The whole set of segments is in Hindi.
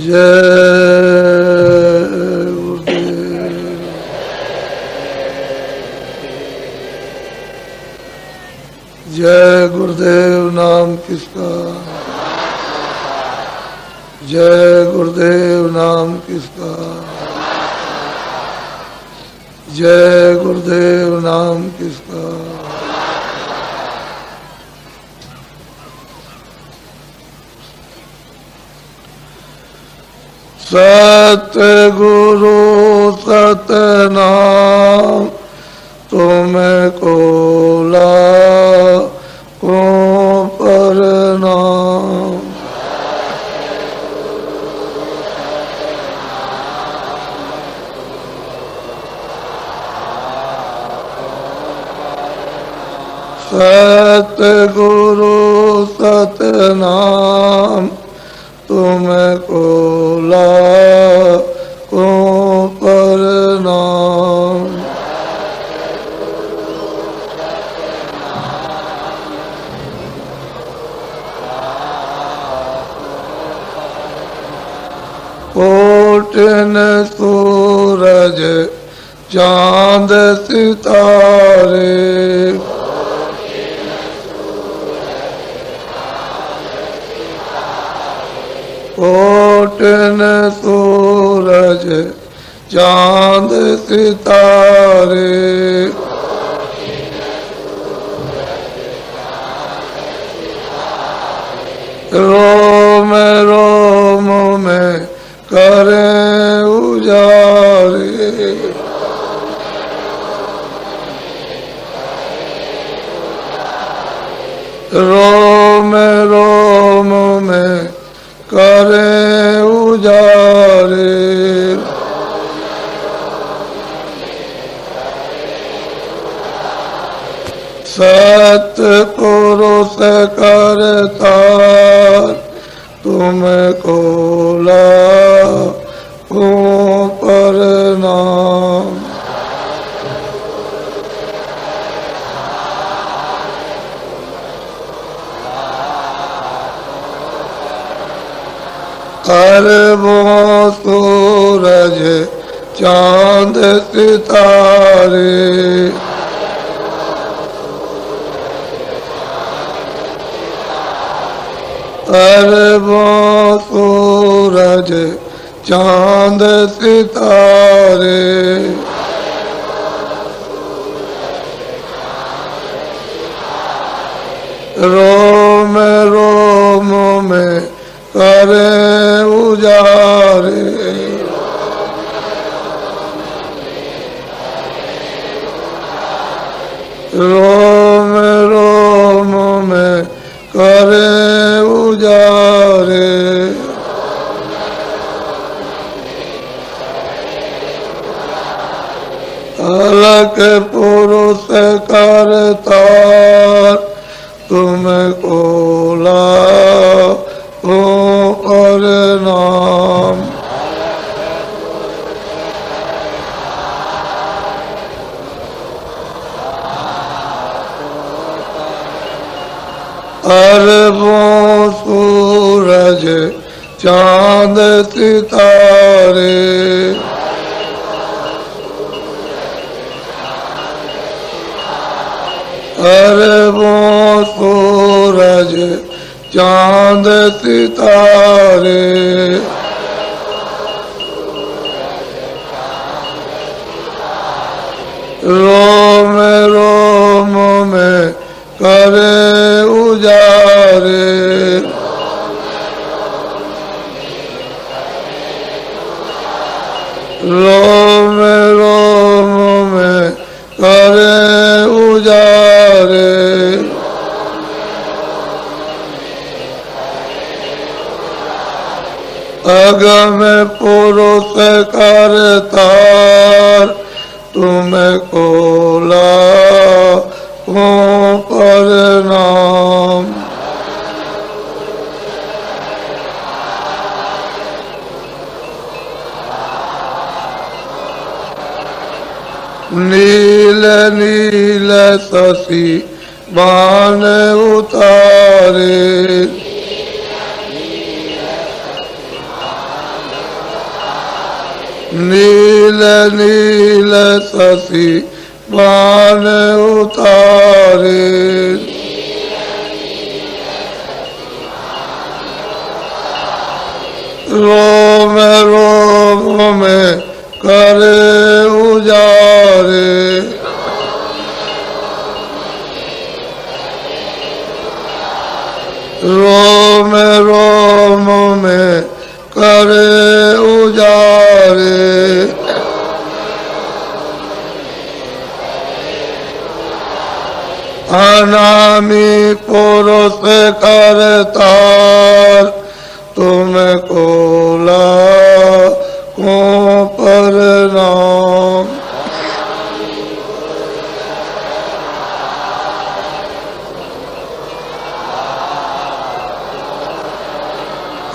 जय गुरुदेव नाम किसका, जय गुरुदेव नाम किसका, जय गुरुदेव नाम किसका। सतगुरु सतनाम तुमको लाखों प्रणाम। सतगुरु सतनाम तुमको लाखों प्रणाम। कोटिन सूरज चांद सितारे, कोटिन सूरज चांद सितारे, रोम रोम में करें उजारे, रोम रोम में करें उजारे। सतपुरुष करतार तुमको लाखों प्रणाम। अरबों सूरज चांद सितारे, अरबों सूरज चांद सितारे, रोम रोम में करें उजारे, रोम रोम में करें उजारे। अलग पुरुष करतार तुमको लाखों प्रणाम। अरबों सूरज चांद सितारे, अरबों सूरज चांद सितारे, रोम रोम में करें उजारे, रोम रोम में करें उजारे। अगम पुरुष करतार तुमको लाखों प्रणाम। नील नील शशि बाण उतारे, नील नील शशि बाण उतारे रोम रोम में करे उजारे रोम रोम में करे उजारे अनामी पुरुष करतार तुमको लाखों प्रणाम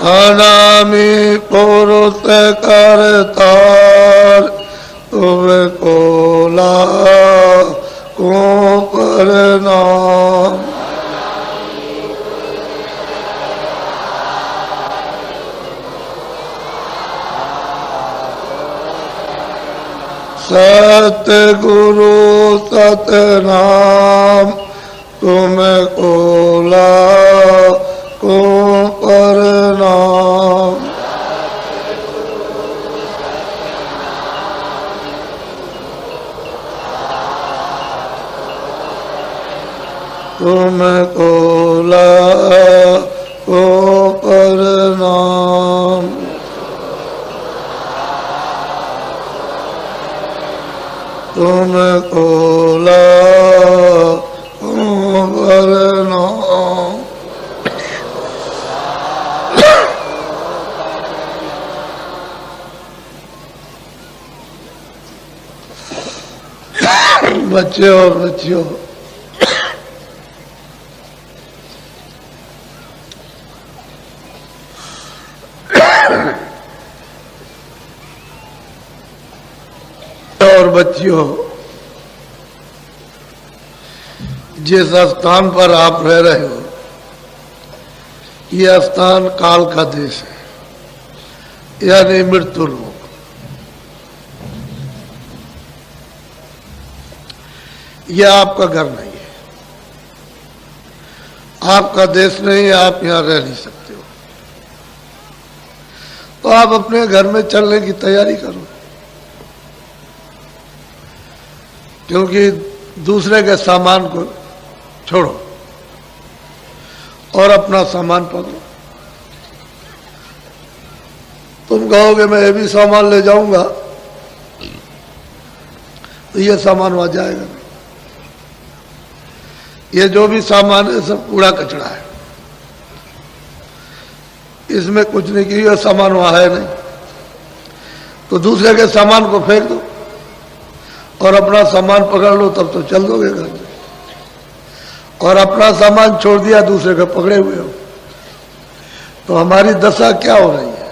अनामी पुरुष करतार तुमको लाखों प्रणाम सतगुरु सतनाम तुमको लाखों प्रणाम तुमको लाखों प्रणाम तुमको लाखों प्रणाम बच्चे और बच्चियों और बच्चियों जिस स्थान पर आप रह रहे हो यह स्थान काल का देश है यानी मृत्यु लोक यह आपका घर नहीं है आपका देश नहीं है आप यहां रह नहीं सकते हो तो आप अपने घर में चलने की तैयारी करो क्योंकि दूसरे के सामान को छोड़ो और अपना सामान पकड़ो तुम कहोगे मैं ये भी सामान ले जाऊंगा तो ये सामान वहां जाएगा नहीं ये जो भी सामान है सब कूड़ा कचरा है इसमें कुछ नहीं किया सामान वहां है नहीं तो दूसरे के सामान को फेंक दो और अपना सामान पकड़ लो तब तो चल दोगे घर में और अपना सामान छोड़ दिया दूसरे को पकड़े हुए हो तो हमारी दशा क्या हो रही है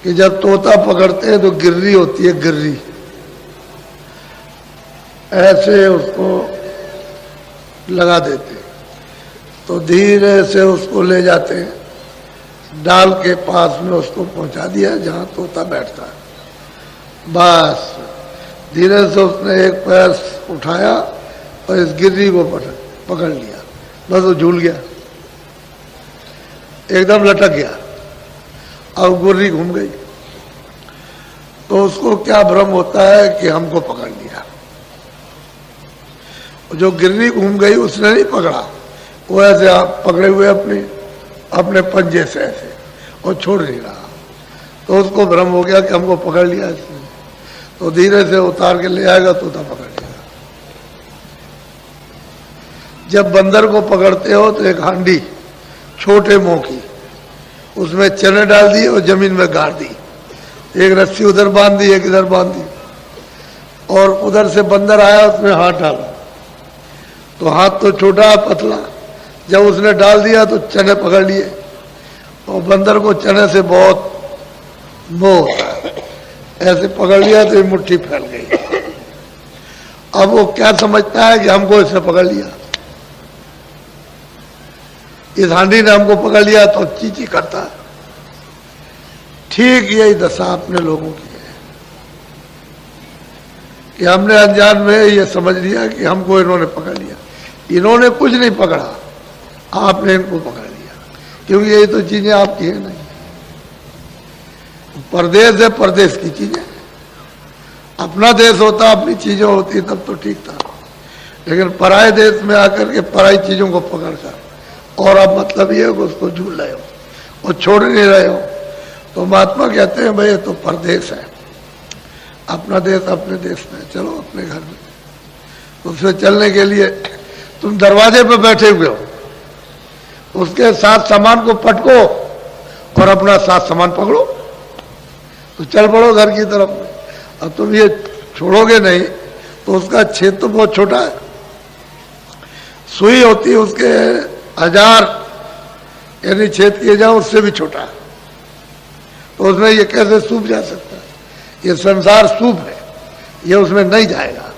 कि जब तोता पकड़ते हैं तो गिर्री होती है गिर्री ऐसे उसको लगा देते तो धीरे से उसको ले जाते हैं डाल के पास में उसको पहुंचा दिया जहां तोता बैठता है बस धीरे से उसने एक पैर उठाया और इस गिर्री को पकड़ लिया बस वो झूल गया एकदम लटक गया अब गिर्री घूम गई तो उसको क्या भ्रम होता है कि हमको पकड़ लिया जो गिर्री घूम गई उसने नहीं पकड़ा वो ऐसे आप पकड़े हुए अपने पंजे से ऐसे और छोड़ नहीं रहा तो उसको भ्रम हो गया कि हमको पकड़ लिया इसने तो धीरे से उतार के ले आएगा तोता पकड़ लेगा जब बंदर को पकड़ते हो तो एक हांडी छोटे मुंह की उसमें चने डाल दिए और जमीन में गाड़ दी एक रस्सी उधर बांध दी एक इधर बांध दी और उधर से बंदर आया उसमें हाथ डाला तो हाथ तो छोटा पतला जब उसने डाल दिया तो चने पकड़ लिए और बंदर को चने से बहुत मोह होता है ऐसे पकड़ लिया तो ये मुट्ठी फैल गई अब वो क्या समझता है कि हमको इसने पकड़ लिया इस हांडी ने हमको पकड़ लिया तो चीची करता है ठीक यही दशा अपने लोगों की है कि हमने अनजान में ये समझ लिया कि हमको इन्होंने पकड़ लिया। इन्होंने कुछ नहीं पकड़ा, आपने इनको पकड़ लिया, क्योंकि यही तो चीजें आपकी है नहीं। परदेश है, परदेश की चीजें। अपना देश होता, अपनी चीजें होती तब तो ठीक था, लेकिन पराये देश में आकर के पराई चीजों को पकड़ कर और अब मतलब ये है कि उसको झूल रहे हो और छोड़ नहीं रहे हो। तो महात्मा कहते हैं भाई ये तो परदेश है, अपना देश अपने देश में, चलो अपने घर में। तो उसमें चलने के लिए तुम दरवाजे पे बैठे हुए हो, उसके साथ सामान को पटको और अपना साथ सामान पकड़ो, तो चल पड़ो घर की तरफ में। अब तुम ये छोड़ोगे नहीं तो उसका छेद तो बहुत छोटा है, सुई होती है उसके 1000 यानी छेद किए जाओ उससे भी छोटा है, तो उसमें ये कैसे सूख जा सकता है? ये संसार सूप है, ये उसमें नहीं जाएगा।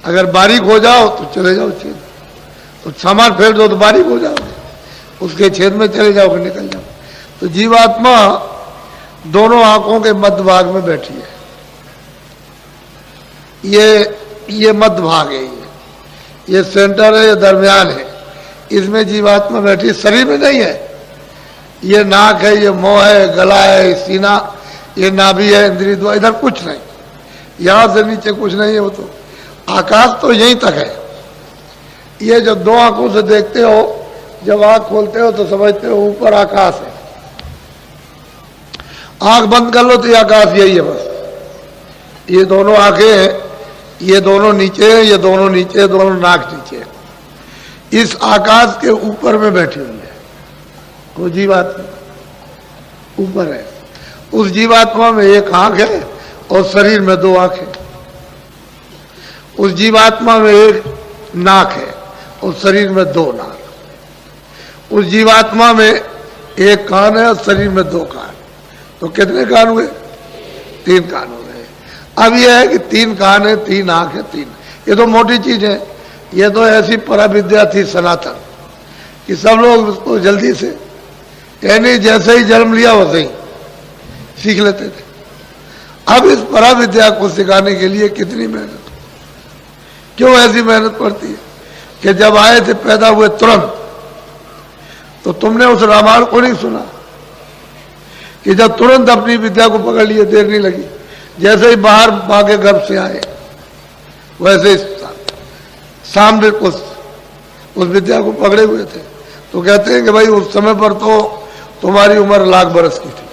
अगर बारीक हो जाओ तो चले जाओ छेद, तो सामान फेर दो तो बारीक हो जाओ, उसके छेद में चले जाओ कि निकल जाओ। तो जीवात्मा दोनों आंखों के मध्य भाग में बैठी है, ये मध्य भाग है, ये सेंटर है, ये दरमियान है, इसमें जीवात्मा बैठी, शरीर में नहीं है। ये नाक है, ये मुंह है, गला है, सीना, ये नाभि है, इंद्रिय द्वार, इधर कुछ नहीं, यहां से नीचे कुछ नहीं है। वो तो आकाश तो यहीं तक है। ये जब दो आंखों से देखते हो, जब आंख खोलते हो तो समझते हो ऊपर आकाश है, आंख बंद कर लो तो ये आकाश यही है बस। ये दोनों आंखें हैं, ये दोनों नीचे है, ये दोनों नीचे, दोनों नाक नीचे है। इस आकाश के ऊपर में बैठी हुई है वो जीवात्मा, ऊपर है। उस जीवात्मा में एक आंख है और शरीर में 2 आंखें। उस जीवात्मा में एक नाक है और शरीर में 2 नाक। उस जीवात्मा में एक कान है और शरीर में 2 कान। तो कितने कान हुए? 3 कान हो गए। अब यह है कि 3 कान है, 3 आंख है, 3, ये तो मोटी चीज है। ये तो ऐसी पराविद्या थी सनातन कि सब लोग उसको जल्दी से, यानी जैसे ही जन्म लिया वैसे ही सीख लेते थे। अब इस पराविद्या को सिखाने के लिए कितनी मेहनत, क्यों ऐसी मेहनत पड़ती है कि जब आए थे पैदा हुए तुरंत, तो तुमने उस रामायण को नहीं सुना कि जब तुरंत अपनी विद्या को पकड़ लिए, देर नहीं लगी, जैसे ही बाहर मां के गर्भ से आए वैसे ही सामने उस विद्या को पकड़े हुए थे। तो कहते हैं कि भाई उस समय पर तो तुम्हारी उम्र लाख बरस की थी,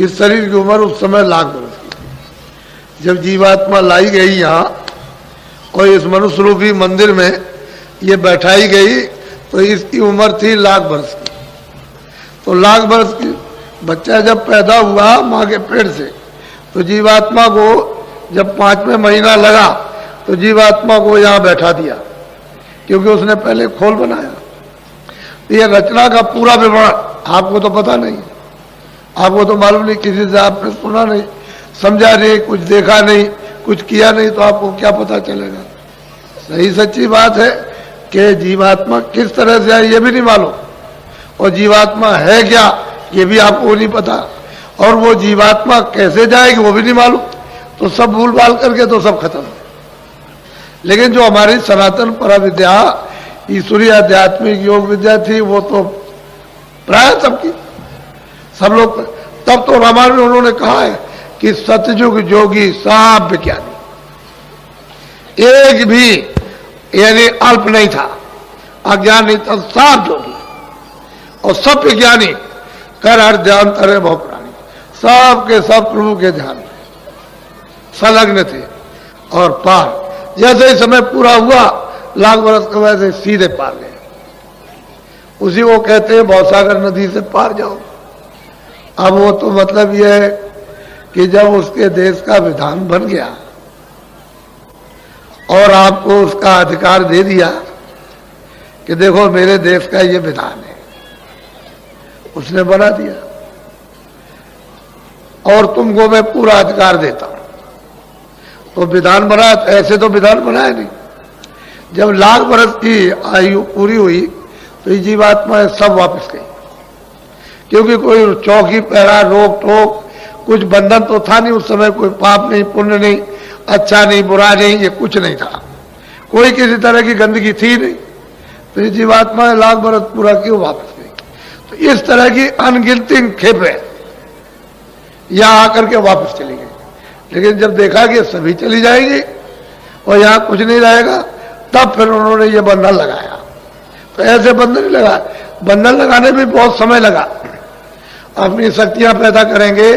इस शरीर की उम्र उस समय लाख बरस की थी। जब जीवात्मा लाई गई यहाँ और इस मनुष्य रूपी मंदिर में ये बैठाई गई तो इसकी उम्र थी लाख बरस की। तो लाख बरस की बच्चा जब पैदा हुआ माँ के पेट से, तो जीवात्मा को जब 5वें महीना लगा तो जीवात्मा को यहाँ बैठा दिया, क्योंकि उसने पहले खोल बनाया। ये रचना का पूरा विवरण आपको तो पता नहीं, आपको तो मालूम नहीं, किसी से आपने सुना नहीं, समझा नहीं, कुछ देखा नहीं, कुछ किया नहीं, तो आपको क्या पता चलेगा। सही सच्ची बात है कि जीवात्मा किस तरह से है ये भी नहीं मालूम, और जीवात्मा है क्या ये भी आपको नहीं पता, और वो जीवात्मा कैसे जाएगी वो भी नहीं मालूम। तो सब भूल भाल करके तो सब खत्म है। लेकिन जो हमारी सनातन पराविद्या ईश्वरीय आध्यात्मिक योग विद्या थी वो तो प्राय सबकी, सब लोग, तब तो रामायण में उन्होंने कहा है कि सतयुग जोगी सब विज्ञानी, एक भी यानी अल्प नहीं था, अज्ञान नहीं था, सब जोगी और सब विज्ञानी, कर हर ध्यान करे बहु प्राणी, सब के सब प्रभु के ध्यान में संलग्न थे और पार। जैसे ही समय पूरा हुआ लाख बरस के वैसे सीधे पार गए। उसी को कहते हैं भवसागर नदी से पार जाओ। अब वो तो मतलब यह है कि जब उसके देश का विधान बन गया और आपको उसका अधिकार दे दिया कि देखो मेरे देश का ये विधान है, उसने बना दिया और तुमको मैं पूरा अधिकार देता हूं, तो विधान बना। ऐसे तो विधान बनाया नहीं। जब लाख बरस की आयु पूरी हुई तो ये जीवात्मा सब वापस गई, क्योंकि कोई चौकी पहरा, रोक टोक, कुछ बंधन तो था नहीं उस समय। कोई पाप नहीं, पुण्य नहीं, अच्छा नहीं, बुरा नहीं, ये कुछ नहीं था। कोई किसी तरह की गंदगी थी नहीं। तो ये जीवात्मा लाख बरस पूरा क्यों वापस गई? तो इस तरह की अनगिनती खेपें यहां आकर के वापस चली गई। लेकिन जब देखा कि सभी चली जाएगी और यहां कुछ नहीं रहेगा, तब फिर उन्होंने ये बंधन लगाया। तो ऐसे बंधन नहीं लगा, बंधन लगाने में बहुत समय लगा। अपनी शक्तियां पैदा करेंगे,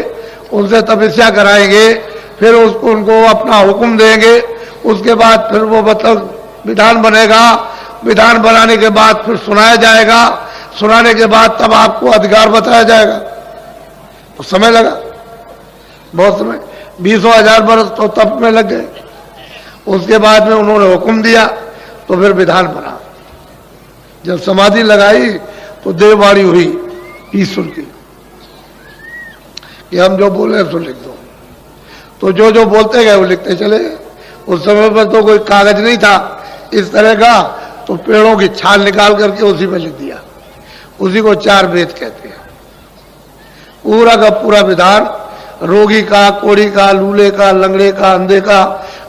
उनसे तपस्या कराएंगे, फिर उसको उनको अपना हुक्म देंगे, उसके बाद फिर वो मतलब विधान बनेगा, विधान बनाने के बाद फिर सुनाया जाएगा, सुनाने के बाद तब आपको अधिकार बताया जाएगा। तो समय लगा, बहुत समय, 20,000 वर्ष तो तप में लग गए। उसके बाद में उन्होंने हुक्म दिया तो फिर विधान बना। जब समाधि लगाई तो देववाणी हुई ईश्वर की कि हम जो बोले सो लिख दो। तो जो जो बोलते गए वो लिखते चले गए। उस समय पर तो कोई कागज नहीं था इस तरह का, तो पेड़ों की छाल निकाल करके उसी में लिख दिया। उसी को 4 वेद कहते हैं। पूरा का पूरा विधान, रोगी का, कोड़ी का, लूले का, लंगड़े का, अंधे का,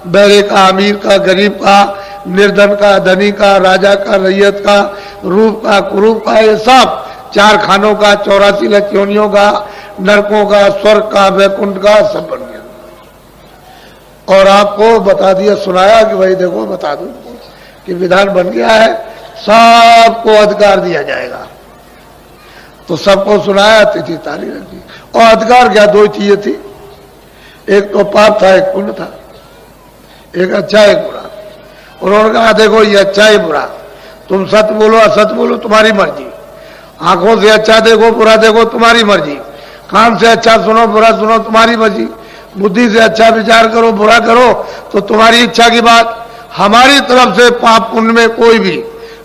बहरे का, अमीर का, गरीब का, निर्धन का, धनी का, राजा का, रैयत का, रूप का, कुरूप का, ये सब 4 खानों का, 84 लाख योनियों का, नरकों का, स्वर्ग का, वैकुंठ का, सब बन गया। और आपको बता दिया, सुनाया कि भाई देखो बता दूं कि विधान बन गया है, सबको अधिकार दिया जाएगा। तो सबको सुनाया, तिथि तारीख रखी। और अधिकार क्या? 2 चीजें थी, एक तो पाप था, एक पुण्य था, एक अच्छा एक बुरा। उन्होंने कहा देखो ये अच्छा है बुरा, तुम सत्य बोलो असत्य बोलो तुम्हारी मर्जी, आंखों से अच्छा देखो बुरा देखो तुम्हारी मर्जी, कान से अच्छा सुनो बुरा सुनो तुम्हारी मर्जी, बुद्धि से अच्छा विचार करो बुरा करो तो तुम्हारी इच्छा की बात। हमारी तरफ से पाप पुण्य में कोई भी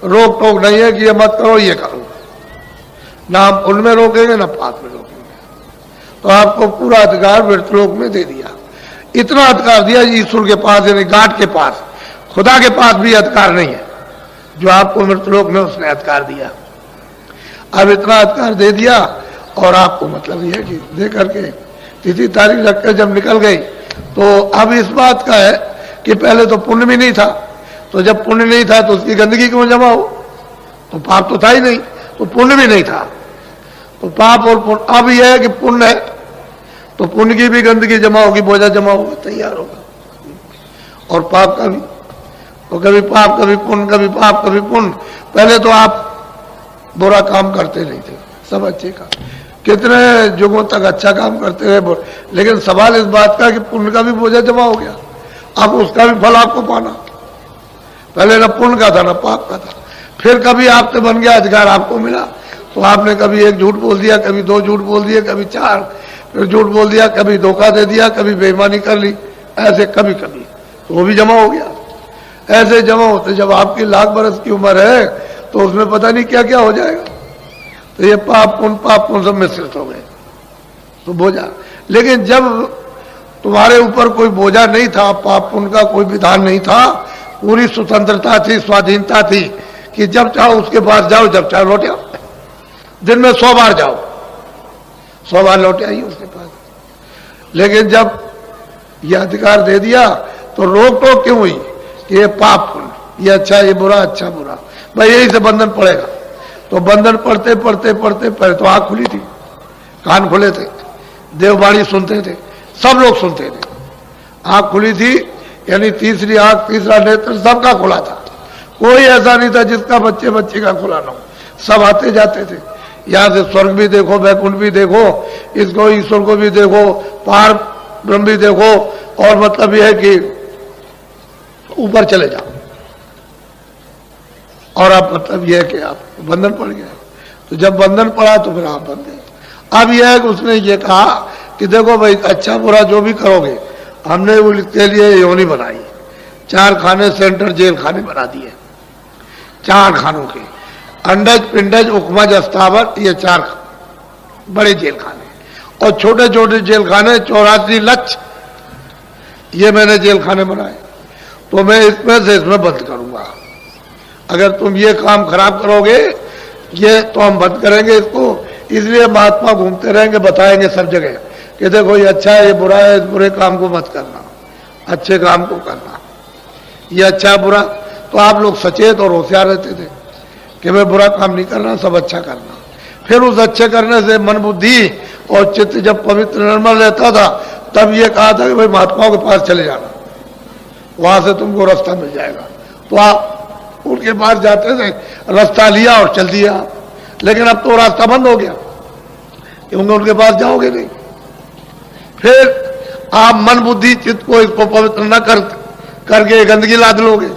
रोक टोक नहीं है कि ये मत करो ये करो, ना हम पुण्य में रोकेंगे ना पाप में रोकेंगे। तो आपको पूरा अधिकार मृतलोक में दे दिया। इतना अधिकार दिया ईश्वर के पास, यानी गांठ के पास, खुदा के पास भी अधिकार नहीं है जो आपको मृतलोक में उसने अधिकार दिया। अब इतना अधिकार दे दिया और आपको मतलब यह है कि दे करके तिथि तारीख रख कर जब निकल गई तो अब इस बात का है कि पहले तो पुण्य भी नहीं था, तो जब पुण्य नहीं था तो उसकी गंदगी क्यों जमा हो? तो पाप तो था ही नहीं, तो पुण्य भी नहीं था। तो पाप और पुण्य, अब यह है कि पुण्य है तो पुण्य की भी गंदगी जमा होगी, बोझा जमा होगा, तैयार होगा। और पाप का भी, तो कभी पाप कभी पुण्य, कभी पाप कभी पुण्य। पहले तो आप बुरा काम करते नहीं थे, सब अच्छे काम, कितने युगों तक अच्छा काम करते रहे। लेकिन सवाल इस बात का कि पुण्य का भी बोझा जमा हो गया, अब उसका भी फल आपको पाना। पहले न पुण्य का था न पाप का था। फिर कभी आपसे बन गया अधिकार, आपको मिला तो आपने कभी 1 झूठ बोल दिया, कभी 2 झूठ बोल दिए, कभी 4 फिर झूठ बोल दिया, कभी धोखा दे दिया, कभी बेईमानी कर ली, ऐसे कभी कभी तो वो भी जमा हो गया। ऐसे जमा होते जब आपकी लाख बरस की उम्र है तो उसमें पता नहीं क्या क्या हो जाएगा। तो ये पाप पुण्य सब मिश्रित हो गए तो बोझा। लेकिन जब तुम्हारे ऊपर कोई बोझा नहीं था, पाप पुण्य का कोई विधान नहीं था, पूरी स्वतंत्रता थी, स्वाधीनता थी कि जब चाहो उसके पास जाओ, जब चाहो लौट आओ, दिन में 100 बार जाओ, 100 बार लौट आइए उसके पास। लेकिन जब यह अधिकार दे दिया तो रोक टोक क्यों हुई कि ये पाप पुण्य, ये अच्छा ये बुरा, अच्छा बुरा, भाई यही से बंधन पड़ेगा। तो बंधन पढ़ते पढ़ते पढ़ते पहले तो आंख खुली थी, कान खुले थे, देववाणी सुनते थे, सब लोग सुनते थे, आंख खुली थी, यानी तीसरी आंख, तीसरा नेत्र सबका खुला था। कोई ऐसा नहीं था जिसका बच्चे बच्चे का खुला ना हो, सब आते जाते थे। यहां से स्वर्ग भी देखो, वैकुंठ भी देखो, इसको ईश्वर को भी देखो, पार ब्रह्म भी देखो, और मतलब यह है कि ऊपर चले जाओ। और अब मतलब यह है कि आप बंधन पड़ गया। तो जब बंधन पड़ा तो फिर आप बंधे। अब यह है कि उसने ये कहा कि देखो भाई अच्छा बुरा जो भी करोगे, हमने उसके लिए योनि बनाई, 4 खाने सेंटर जेल खाने बना दिए, 4 खानों के, अंडज पिंडज उकमज अस्तावर, ये 4 बड़े जेल खाने, और छोटे छोटे जेल खाने 84 लक्ष, ये मैंने जेल खाने बनाए। तो मैं इसमें से इसमें बंद करूंगा, अगर तुम ये काम खराब करोगे ये तो हम बंद करेंगे इसको, इसलिए महात्मा घूमते रहेंगे, बताएंगे सब जगह कि देखो ये अच्छा है, ये बुरा है, इस बुरे काम को मत करना, अच्छे काम को करना, ये अच्छा बुरा। तो आप लोग सचेत और होशियार रहते थे कि मैं बुरा काम नहीं करना, सब अच्छा करना। फिर उस अच्छे करने से मन बुद्धि और चित्त जब पवित्र निर्मल रहता था, तब ये कहा था कि भाई महात्माओं के पास चले जाना, वहां से तुमको रास्ता मिल जाएगा। तो आप उनके पास जाते थे, रास्ता लिया और चल दिया। लेकिन अब तो रास्ता बंद हो गया, क्योंकि उनके पास जाओगे नहीं। फिर आप मन बुद्धि चित्त को इसको पवित्र न करके गंदगी लाद लोगे।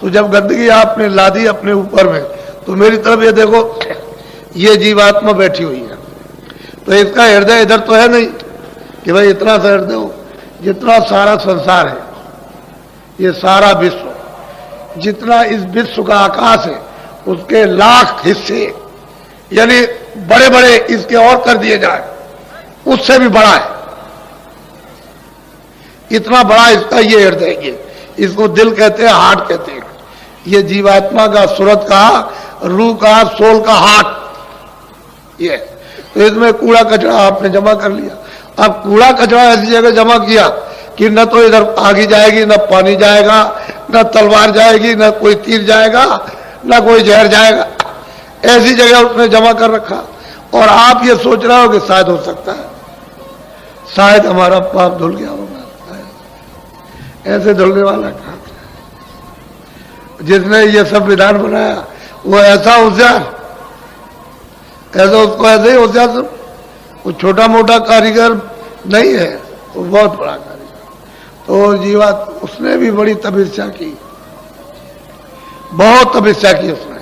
तो जब गंदगी आपने लादी अपने ऊपर में, तो मेरी तरफ ये देखो, ये जीवात्मा बैठी हुई है। तो इसका हृदय इधर तो है नहीं कि भाई इतना सा हृदय हो। जितना सारा संसार है, ये सारा विश्व, जितना इस विश्व का आकाश है, उसके लाख हिस्से, यानी बड़े बड़े इसके और कर दिए जाए, उससे भी बड़ा है। इतना बड़ा इसका ये हृदय, ये इसको दिल कहते हैं, हार्ट कहते हैं। ये जीवात्मा का, सूरत का, रूह का, सोल का हार्ट ये। तो इसमें कूड़ा कचरा आपने जमा कर लिया। अब कूड़ा कचरा ऐसी जगह जमा किया कि न तो इधर आगी जाएगी, न पानी जाएगा, न तलवार जाएगी, न कोई तीर जाएगा, न कोई जहर जाएगा। ऐसी जगह उसने जमा कर रखा। और आप ये सोच रहे हो कि शायद हो सकता है, शायद हमारा पाप धुल गया होगा। ऐसे धुलने वाला कहाँ? जिसने ये सब विधान बनाया वो ऐसा होशियार, ऐसा उसको ऐसे ही होशियार। वो छोटा मोटा कारीगर नहीं है, वो बहुत बड़ा कारीगर। तो जीवात उसने भी बड़ी तपस्या की, बहुत तपस्या की उसने।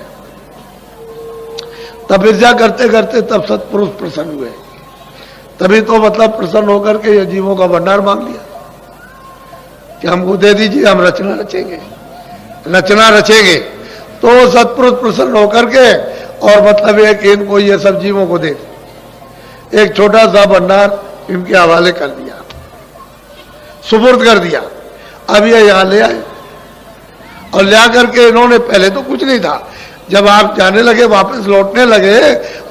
तपस्या करते करते तब सत्पुरुष प्रसन्न हुए। तभी तो मतलब प्रसन्न होकर के ये जीवों का भंडार मांग लिया कि हमको दे दीजिए, हम रचना रचेंगे, रचना रचेंगे। तो सत्पुरुष प्रसन्न होकर के और मतलब है कि इनको ये सब जीवों को दे, एक छोटा सा भंडार इनके हवाले कर दिया, सुपुर्द कर दिया। अब ये यहां ले आए और ले आकर के इन्होंने, पहले तो कुछ नहीं था, जब आप जाने लगे, वापस लौटने लगे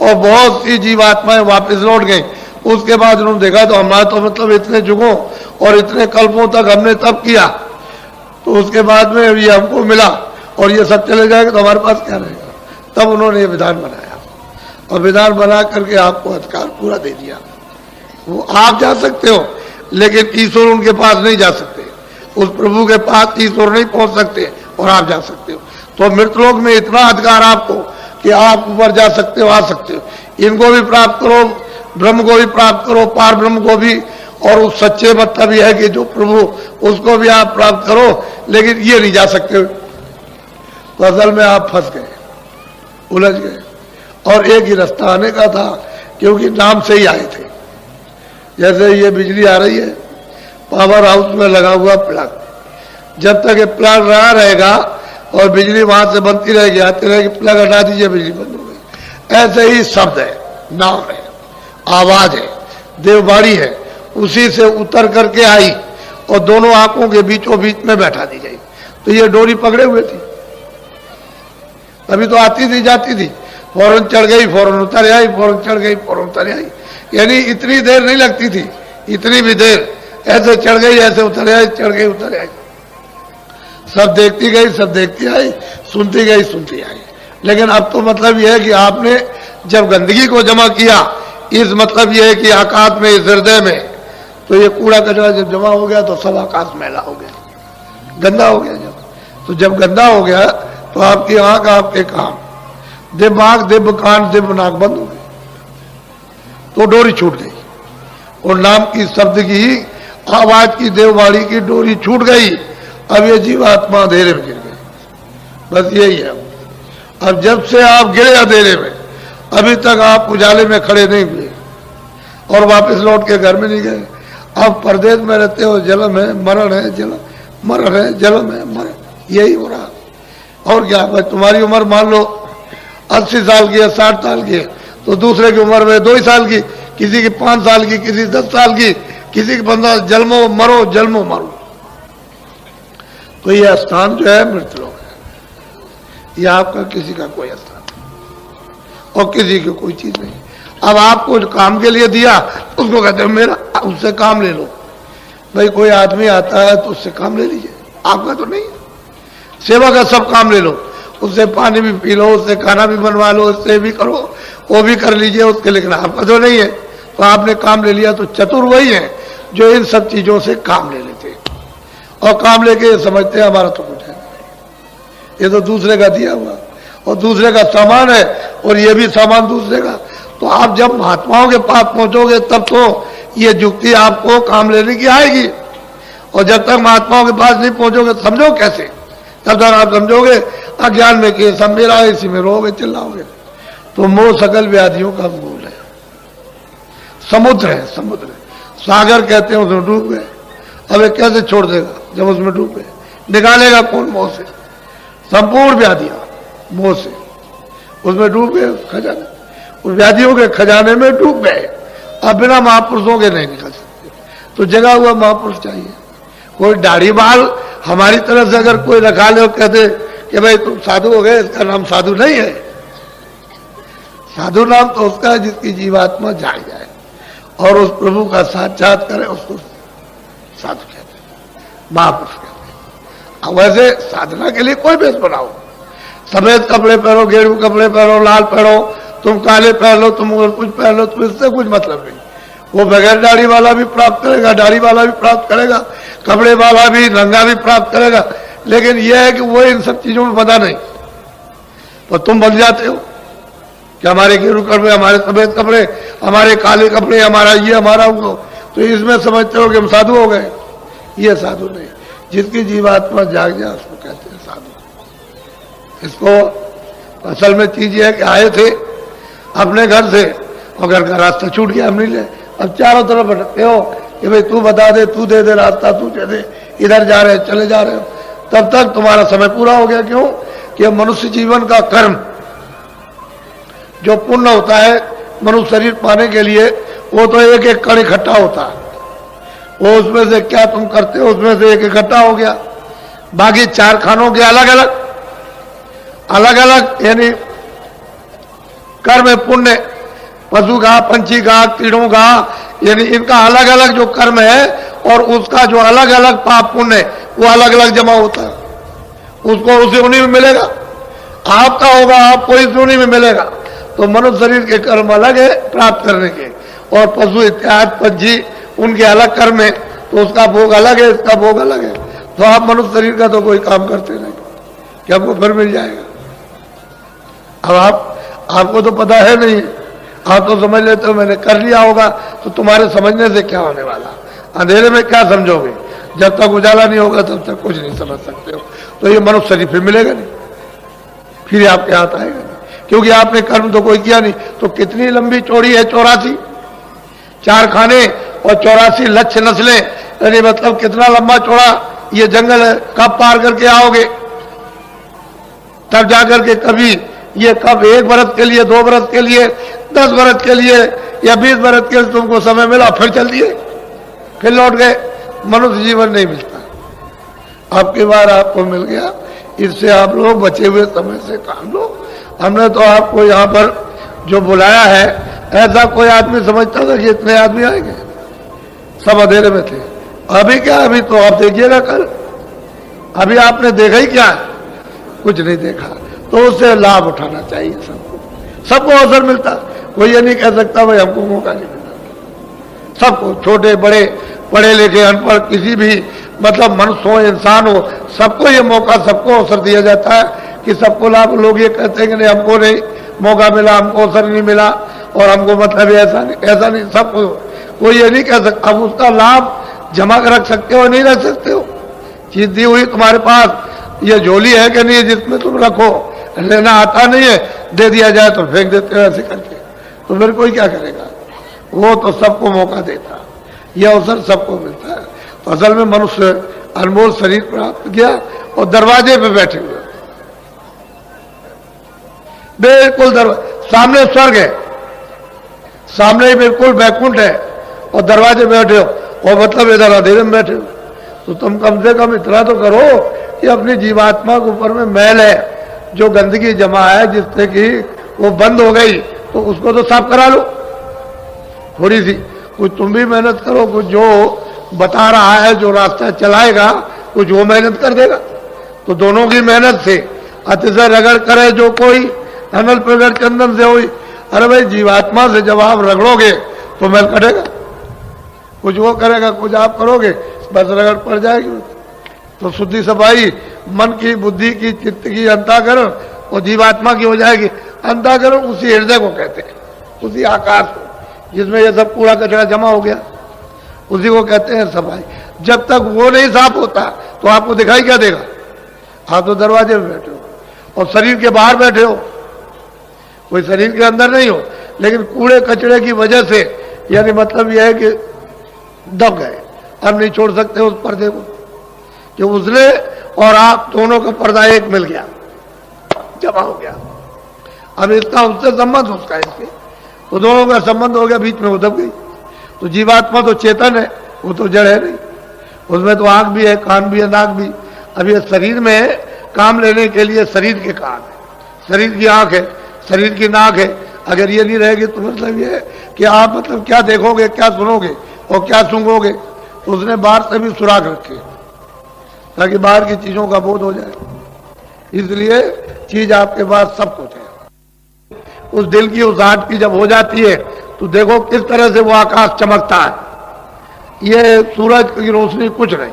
और बहुत सी जीवात्माएं वापस लौट गई, उसके बाद उन्होंने देखा तो हमारा तो मतलब इतने जुगों और इतने कल्पों तक हमने तब किया, तो उसके बाद में ये हमको मिला और ये सब चले जाएगा तो हमारे पास क्या रहेगा। तब उन्होंने ये विधान बनाया और विधान बना करके आपको अधिकार पूरा दे दिया। वो आप जा सकते हो, लेकिन ईश्वर उनके पास नहीं जा सकते। उस प्रभु के पास ईश्वर नहीं पहुंच सकते और आप जा सकते हो। तो मृतलोक में इतना अधिकार आपको कि आप ऊपर जा सकते हो, आ सकते हो। इनको भी प्राप्त करो, ब्रह्म को भी प्राप्त करो, पार ब्रह्म को भी, और उस सच्चे मतलब यह है कि जो प्रभु, उसको भी आप प्राप्त करो, लेकिन ये नहीं जा सकते। तो असल में आप फंस गए, उलझ गए। और एक ही रास्ता आने का था, क्योंकि नाम से ही आए थे। जैसे ये बिजली आ रही है, पावर हाउस में लगा हुआ प्लग, जब तक ये प्लग रहा रहेगा और बिजली वहां से बनती रहेगी, आती रहेगी, प्लग हटा दीजिए, बिजली बंद हो गई। ऐसे ही शब्द है, नाम है, आवाज है, देववाणी है, उसी से उतर करके आई और दोनों आंखों के बीचों बीच में बैठा दी गई। तो ये डोरी पकड़े हुए थी, अभी तो आती थी जाती थी, फौरन चढ़ गई, फौरन उतर आई, फौरन चढ़ गई, फौरन उतर आई। यानी इतनी देर नहीं लगती थी, इतनी भी देर, ऐसे चढ़ गई, ऐसे उतर आई, चढ़ गई, उतर आई। सब देखती गई, सब देखती आई, सुनती गई, सुनती आई। लेकिन अब तो मतलब यह है कि आपने जब गंदगी को जमा किया, इस मतलब यह है कि आकाश में, इस हृदय में, तो ये कूड़ा कचरा जब जमा हो गया तो सब आकाश मैला हो गया, गंदा हो गया। तो जब गंदा हो गया तो आपकी आंख, आपके कान, दिव्य आंख, दिव्य कान, दिव्य नाक बंद हो गई, तो डोरी छूट गई। और नाम की, शब्द की, आवाज की, देववाणी की डोरी छूट गई। अब ये जीवात्मा अंधेरे में गिर गई। बस यही है। अब जब से आप गिरे अंधेरे में, अभी तक आप उजाले में खड़े नहीं हुए और वापस लौट के घर में नहीं गए। अब परदेश में रहते हो, जन्म है, मरण है, जन्म, मरण है, जन्म है, मरण, यही हो रहा। और क्या भाई, तुम्हारी उम्र मान लो 80 साल की है, 60 साल की है, तो दूसरे की उम्र में 2 साल की, किसी की 5 साल की, किसी 10 साल की, किसी की 15, जन्मो मरो, जन्मो मरो। तो ये स्थान जो है मृतलोक है, ये आपका किसी का कोई स्थान और किसी की कोई चीज नहीं। अब आपको काम के लिए दिया, उसको कहते हो मेरा, उससे काम ले लो। भाई कोई आदमी आता है तो उससे काम ले लीजिए, आपका तो नहीं है। सेवा का सब काम ले लो, उससे पानी भी पी लो, उससे खाना भी बनवा लो, उससे भी करो, वो भी कर लीजिए उसके, लेकिन आपका तो नहीं है। तो आपने काम ले लिया। तो चतुर वही है जो इन सब चीजों से काम ले लेते हैं और काम लेके ये समझते हैं हमारा तो कुछ है नहीं, ये तो दूसरे का दिया हुआ और दूसरे का सामान है और ये भी सामान दूसरे का। तो आप जब महात्माओं के पास पहुंचोगे तब तो ये युक्ति आपको काम लेने की आएगी, और जब तक महात्माओं के पास नहीं पहुंचोगे समझो कैसे, तब तक आप समझोगे अज्ञान में कि सब मेरा है, इसी में रोगे चिल्लाओगे। तो मोह सकल व्याधियों का मूल है, समुद्र है, समुद्र है। सागर कहते हैं उसमें डूब गए, अब ये कैसे छोड़ देगा जब उसमें डूब गए, निकालेगा कौन मोह से? संपूर्ण व्याधियां मोह से, उसमें डूब गए खजाने, उस व्याधियों के खजाने में डूब गए। अब बिना महापुरुषों के नहीं निकल सकते, तो जगा हुआ महापुरुष चाहिए। कोई दाढ़ी बाल हमारी तरफ से अगर कोई रखा ले और कहते कि भाई तुम साधु हो गए, इसका नाम साधु नहीं है। साधु नाम तो उसका है जिसकी जीवात्मा जाग जाए और उस प्रभु का साक्षात करे, उसको साधु कहते हैं, महापुरुष कहते हैं। अब वैसे साधना के लिए कोई वेश बनाओ, सफेद कपड़े पहनो, गेरू कपड़े पहनो, लाल पहनो, तुम काले पहन लो, तुम और कुछ पहन लो, तो इससे कुछ मतलब नहीं। वो बगैर दाढ़ी वाला भी प्राप्त करेगा, दाढ़ी वाला भी प्राप्त करेगा, कपड़े वाला भी, रंगा भी प्राप्त करेगा, लेकिन यह है कि वो इन सब चीजों में पता नहीं। तो तुम बन जाते हो कि हमारे गेरू कपड़े, हमारे सफेद कपड़े, हमारे काले कपड़े, हमारा ये, हमारा वो, तो इसमें समझते हो कि हम साधु हो गए। ये साधु नहीं, जिसकी जीवात्मा जाग जाए उसको कहते हैं साधु। इसको असल में चीज यह है कि आए थे अपने घर से और घर का रास्ता छूट गया, हम नहीं ले, अब चारों तरफ भटकते हो कि भाई तू बता दे, तू दे दे रास्ता, तू दे दे, इधर जा रहे चले जा रहे हो, तब तक तुम्हारा समय पूरा हो गया। क्यों? कि मनुष्य जीवन का कर्म जो पुण्य होता है मनुष्य शरीर पाने के लिए, वो तो एक एक कण इकट्ठा होता है। वो उसमें से क्या तुम करते हो, उसमें से एक इकट्ठा हो गया। बाकी चार खानों के अलग अलग अलग अलग यानी कर्म पुण्य, पशु का, पंछी का, कीड़ों का, यानी इनका अलग अलग जो कर्म है और उसका जो अलग अलग पाप पुण्य वो अलग अलग जमा होता है, उसको उसी उन्हीं में मिलेगा। आपका होगा, आपको इस उन्हीं में मिलेगा। तो मनुष्य शरीर के कर्म अलग है प्राप्त करने के, और पशु इत्यादि पंछी उनके अलग कर्म है, तो उसका भोग अलग है, इसका भोग अलग है। तो आप मनुष्य शरीर का तो कोई काम करते नहीं कि आपको फिर मिल जाएगा। अब आपको तो पता है नहीं, आप तो समझ लेते हो मैंने कर लिया होगा, तो तुम्हारे समझने से क्या होने वाला, अंधेरे में क्या समझोगे? जब तक उजाला नहीं होगा तब तक कुछ नहीं समझ सकते हो। तो ये मनुष्य शरीर फिर मिलेगा नहीं, फिर आपके हाथ आएगा नहीं, क्योंकि आपने कर्म तो कोई किया नहीं। तो कितनी लंबी चौड़ी है? 84 चार खाने और 84 लक्ष्य नस्लें, यानी मतलब कितना लंबा चौड़ा ये जंगल है। कब पार करके आओगे? तब जाकर के कभी ये कब 1 बरस के लिए, 2 बरस के लिए, 10 बरस के लिए या 20 बरस के लिए तुमको समय मिला, फिर चल दिए, फिर लौट गए। मनुष्य जीवन नहीं मिलता। अब की बार आपको मिल गया, इससे आप लोग बचे हुए समय से काम लो। हमने तो आपको यहाँ पर जो बुलाया है, ऐसा कोई आदमी समझता था कि इतने आदमी आएंगे? सब अंधेरे में थे। अभी क्या, अभी तो आप देखिएगा कल, अभी आपने देखा ही क्या? कुछ नहीं देखा। तो उससे लाभ उठाना चाहिए सबको, सबको अवसर मिलता। कोई ये नहीं कह सकता भाई हमको मौका नहीं मिलता। सबको, छोटे बड़े, पढ़े लिखे अनपढ़, किसी भी मतलब मनुष्य हो, इंसान हो, सबको ये मौका, सबको अवसर दिया जाता है कि सबको लाभ। लोग ये कहते हैं कि नहीं हमको नहीं मौका मिला, हमको अवसर नहीं मिला और हमको मतलब ऐसा नहीं, सबको। कोई ये नहीं कह सकता। अब उसका लाभ जमा कर रख सकते हो, नहीं रख सकते हो। चीज दी हुई तुम्हारे पास ये झोली है कि नहीं, जिसमें तुम रखो, लेना आता नहीं है, दे दिया जाए तो फेंक देते हो ऐसे करके, तो फिर कोई क्या करेगा? वो तो सबको मौका देता, यह अवसर सबको मिलता है। तो असल में मनुष्य अनमोल शरीर प्राप्त किया और दरवाजे पे बैठे हुए, बिल्कुल सामने स्वर्ग है, सामने ही बिल्कुल बैकुंठ है और दरवाजे बैठे हो, और मतलब इधर अंधेरे में बैठे हो। तो तुम कम से कम इतना तो करो कि अपनी जीवात्मा के ऊपर में मैल है, जो गंदगी जमा है, जिससे कि वो बंद हो गई, तो उसको तो साफ करा लो। थोड़ी सी, कुछ तुम भी मेहनत करो, कुछ जो बता रहा है, जो रास्ता चलाएगा, कुछ वो मेहनत कर देगा। तो दोनों की मेहनत से अतिशय रगड़ करे जो कोई, अनल प्रगड़ चंदन से हुई। अरे भाई, जीवात्मा से जब आप रगड़ोगे तो मैल कटेगा, कुछ वो करेगा, कुछ आप करोगे, बस रगड़ पड़ जाएगी। तो शुद्धि सफाई मन की, बुद्धि की, चित्त की, अंतःकरण और जीवात्मा की हो जाएगी। अंतःकरण उसी हृदय को कहते हैं, उसी आकाश को जिसमें ये सब कूड़ा कचरा जमा हो गया, उसी को कहते हैं सफाई। जब तक वो नहीं साफ होता तो आपको दिखाई क्या देगा? आप तो दरवाजे में बैठे हो और शरीर के बाहर बैठे हो, कोई शरीर के अंदर नहीं हो, लेकिन कूड़े कचरे की वजह से, यानी मतलब यह है कि दब गए, अब नहीं छोड़ सकते उस पर्दे को, कि उसने और आप दोनों का पर्दा एक मिल गया, जमा हो गया। अब इसका उससे संबंध, उसका इससे, तो दोनों का संबंध हो गया, बीच में वो दब गई। तो जीवात्मा तो चेतन है, वो तो जड़ है नहीं, उसमें तो आंख भी है, कान भी है, नाक भी। अब ये शरीर में काम लेने के लिए शरीर के कान है, शरीर की आंख है, शरीर की नाक है। अगर ये नहीं रहेगी तो मतलब ये है कि आप मतलब क्या देखोगे, क्या सुनोगे और क्या सूंघोगे। तो उसने बाहर से भी सुराग रखे ताकि बाहर की चीजों का बोध हो जाए। इसलिए चीज आपके पास सब कुछ है। उस दिल की उस आंट की जब हो जाती है तो देखो किस तरह से वो आकाश चमकता है। ये सूरज की रोशनी कुछ नहीं,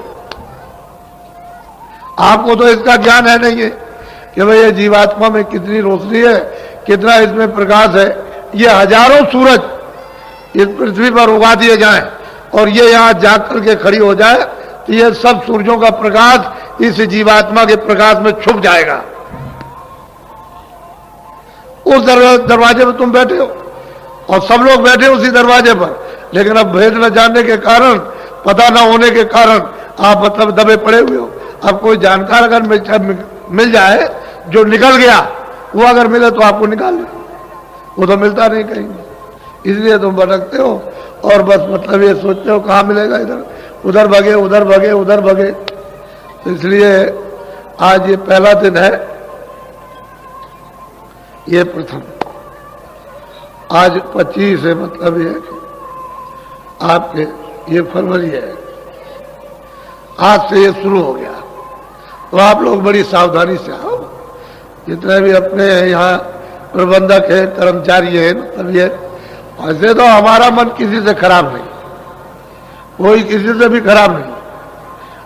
आपको तो इसका ज्ञान है नहीं है कि भाई ये जीवात्मा में कितनी रोशनी है, कितना इसमें प्रकाश है। ये हजारों सूरज इस पृथ्वी पर उगा दिए जाएं और ये यहां जाकर के खड़ी हो जाए तो ये सब सूरजों का प्रकाश इस जीवात्मा के प्रकाश में छुप जाएगा। उस दरवाजे पर तुम बैठे हो और सब लोग बैठे उसी दरवाजे पर, लेकिन अब भेद न जानने के कारण, पता न होने के कारण आप मतलब दबे पड़े हुए हो। अब कोई जानकार अगर मिल जाए जो निकल गया, वो अगर मिले तो आपको निकाल ले, वो तो मिलता नहीं कहीं, इसलिए तुम भटकते हो और बस मतलब ये सोचते हो कहाँ मिलेगा, इधर उधर भगे, उधर भगे, उधर भगे। तो इसलिए आज ये पहला दिन है, ये प्रथम, आज 25 है, मतलब ये आपके ये फरवरी है, आज से ये शुरू हो गया। तो आप लोग बड़ी सावधानी से आओ, जितने भी अपने यहाँ प्रबंधक है, कर्मचारी है, मतलब ये ऐसे तो हमारा मन किसी से खराब नहीं, कोई किसी से भी खराब नहीं।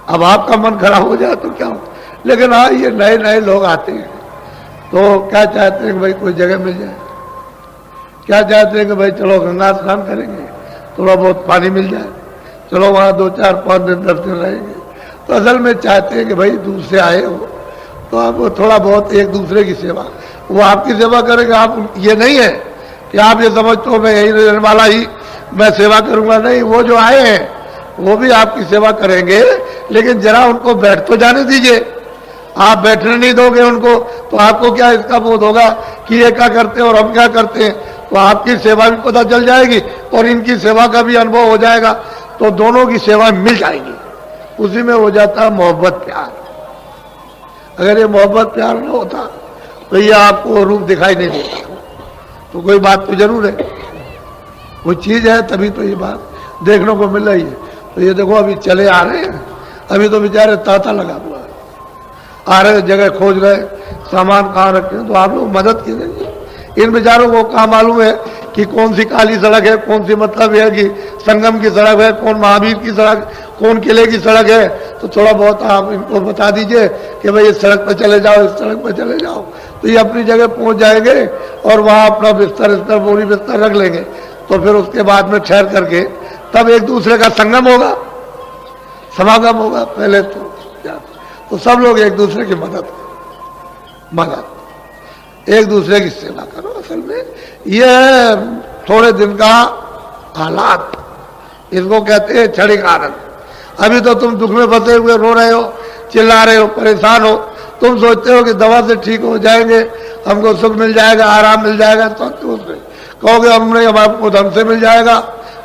अब आपका मन खराब हो जाए तो क्या हो, लेकिन हाँ ये नए नए लोग आते हैं तो क्या चाहते हैं कि भाई कोई जगह मिल जाए, क्या चाहते हैं कि भाई चलो गंगा स्नान करेंगे, थोड़ा बहुत पानी मिल जाए, चलो वहाँ 2, 4, 5 दिन 10 दिन रहेंगे। तो असल में चाहते हैं कि भाई दूर से आए हो तो आप थोड़ा बहुत एक दूसरे की सेवा, वो आपकी सेवा करेंगे। आप ये नहीं है कि आप ये समझते हो मैं यही रहने वाला ही मैं सेवा करूंगा, नहीं, वो जो आए हैं वो भी आपकी सेवा करेंगे, लेकिन जरा उनको बैठ तो जाने दीजिए। आप बैठने नहीं दोगे उनको तो आपको क्या इसका बोध होगा कि ये क्या करते हैं और हम क्या करते हैं। तो आपकी सेवा भी पता चल जाएगी और इनकी सेवा का भी अनुभव हो जाएगा, तो दोनों की सेवा मिल जाएगी। उसी में हो जाता है मोहब्बत प्यार। अगर ये मोहब्बत प्यार न होता तो ये आपको रूप दिखाई नहीं देता। तो कोई बात तो जरूर है, कोई चीज है तभी तो ये बात देखने को मिल रही है। तो ये देखो अभी चले आ रहे हैं, अभी तो बेचारे तांता लगा हुआ है, आ रहे जगह खोज रहे, सामान कहाँ रखे, तो आप लोग मदद कीजिए। इन बेचारों को कहाँ मालूम है कि कौन सी काली सड़क है, कौन सी मतलब है कि संगम की सड़क है, कौन महावीर की सड़क, कौन किले की सड़क है। तो थोड़ा बहुत आप इनको बता दीजिए कि भाई इस सड़क पर चले जाओ, इस सड़क पर चले जाओ, तो ये अपनी जगह पहुंच जाएंगे और वहाँ अपना बिस्तर बोरी बिस्तर रख लेंगे। तो फिर उसके बाद में ठहर करके तब एक दूसरे का संगम होगा, समागम होगा। पहले तो सब लोग एक दूसरे की मदद एक दूसरे की सेवा करो। असल में ये थोड़े दिन का हालात, इसको कहते हैं क्षणिक आनंद। अभी तो तुम दुख में फंसे हुए रो रहे हो, चिल्ला रहे हो, परेशान हो, तुम सोचते हो कि दवा से ठीक हो जाएंगे, हमको सुख मिल जाएगा, आराम मिल जाएगा। तो कहोगे हमने आपको धन से मिल जाएगा,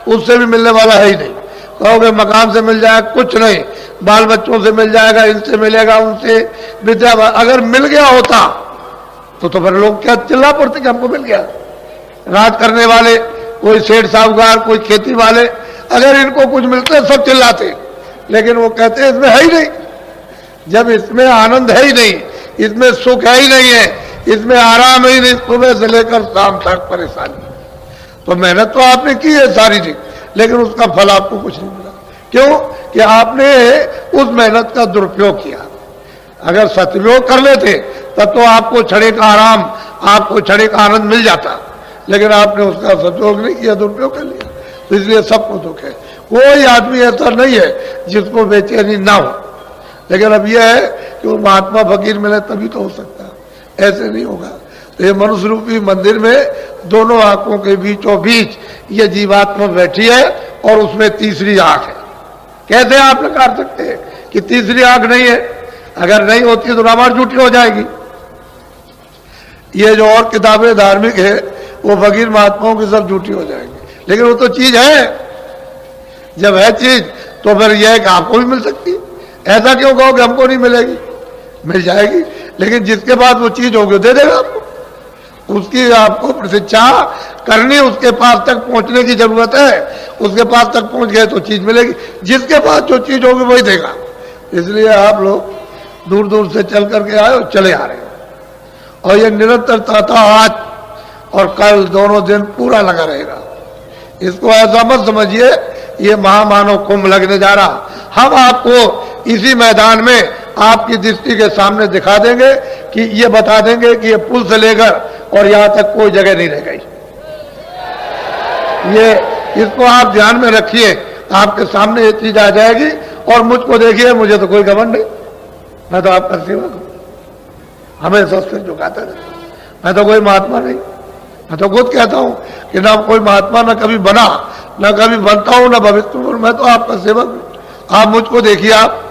उससे भी मिलने वाला है ही नहीं। कहोगे मकान से मिल जाएगा, कुछ नहीं, बाल बच्चों से मिल जाएगा, इनसे मिलेगा, उनसे विद्या। अगर मिल गया होता तो फिर लोग क्या चिल्ला पड़ते कि हमको मिल गया। राज करने वाले कोई सेठ साहूकार, कोई खेती वाले, अगर इनको कुछ मिलता है सब चिल्लाते, लेकिन वो कहते हैं इसमें है ही नहीं। जब इसमें आनंद है ही नहीं, इसमें सुख है ही नहीं है, इसमें आराम ही नहीं, सुबह से लेकर शाम तक परेशानी। तो मेहनत तो आपने की है सारी चीज, लेकिन उसका फल आपको कुछ नहीं मिला। क्यों? कि आपने उस मेहनत का दुरुपयोग किया। अगर सदुपयोग कर लेते तब तो आपको क्षणिक आराम, आपको क्षणिक आनंद मिल जाता, लेकिन आपने उसका सदुपयोग नहीं किया, दुरुपयोग कर लिया, तो इसलिए सबको दुख है। कोई आदमी ऐसा नहीं है जिसको बेचैनी ना हो, लेकिन अब यह है कि वो महात्मा फकीर मिले तभी तो हो सकता है, ऐसे नहीं होगा। तो ये मनुष्य रूपी मंदिर में दोनों आंखों के बीचों बीच ये जीवात्मा बैठी है और उसमें तीसरी आंख है। कैसे आप नकार सकते हैं कि तीसरी आंख नहीं है? अगर नहीं होती तो रामायण झूठी हो जाएगी। ये जो और किताबें धार्मिक है वो फकीर महात्माओं की सब झूठी हो जाएंगी, लेकिन वो तो चीज है। जब है चीज तो फिर यह है कि आपको भी मिल सकती है। ऐसा क्यों कहो कि हमको नहीं मिलेगी? मिल जाएगी, लेकिन जिसके पास वो चीज होगी दे देगा आपको। उसकी आपको प्रतीक्षा करनी, उसके पास तक पहुंचने की जरूरत है। उसके पास तक पहुंच गए तो चीज मिलेगी, जिसके पास जो चीज होगी वही देगा। इसलिए आप लोग दूर दूर से चल करके आए और चले आ रहे हो, और ये निरंतरता था आज और कल, दोनों दिन पूरा लगा रहेगा। इसको ऐसा मत समझिए ये महामानव कुंभ लगने जा रहा। हम आपको इसी मैदान में आपकी दृष्टि के सामने दिखा देंगे कि ये बता देंगे कि ये पुल से लेकर और यहां तक कोई जगह नहीं रह गई। ये इसको आप ध्यान में रखिए, आपके सामने ये चीज आ जाएगी। और मुझको देखिए, मुझे तो कोई घमंड नहीं, मैं तो आपका सेवक हूं, हमेशा सिर झुकाता रहता हूं। मैं तो कोई महात्मा नहीं, मैं तो खुद कहता हूं कि ना कोई महात्मा ना कभी बना, ना कभी बनता हूं, ना भविष्य में। मैं तो आपका सेवक हूं, आप मुझको देखिए। आप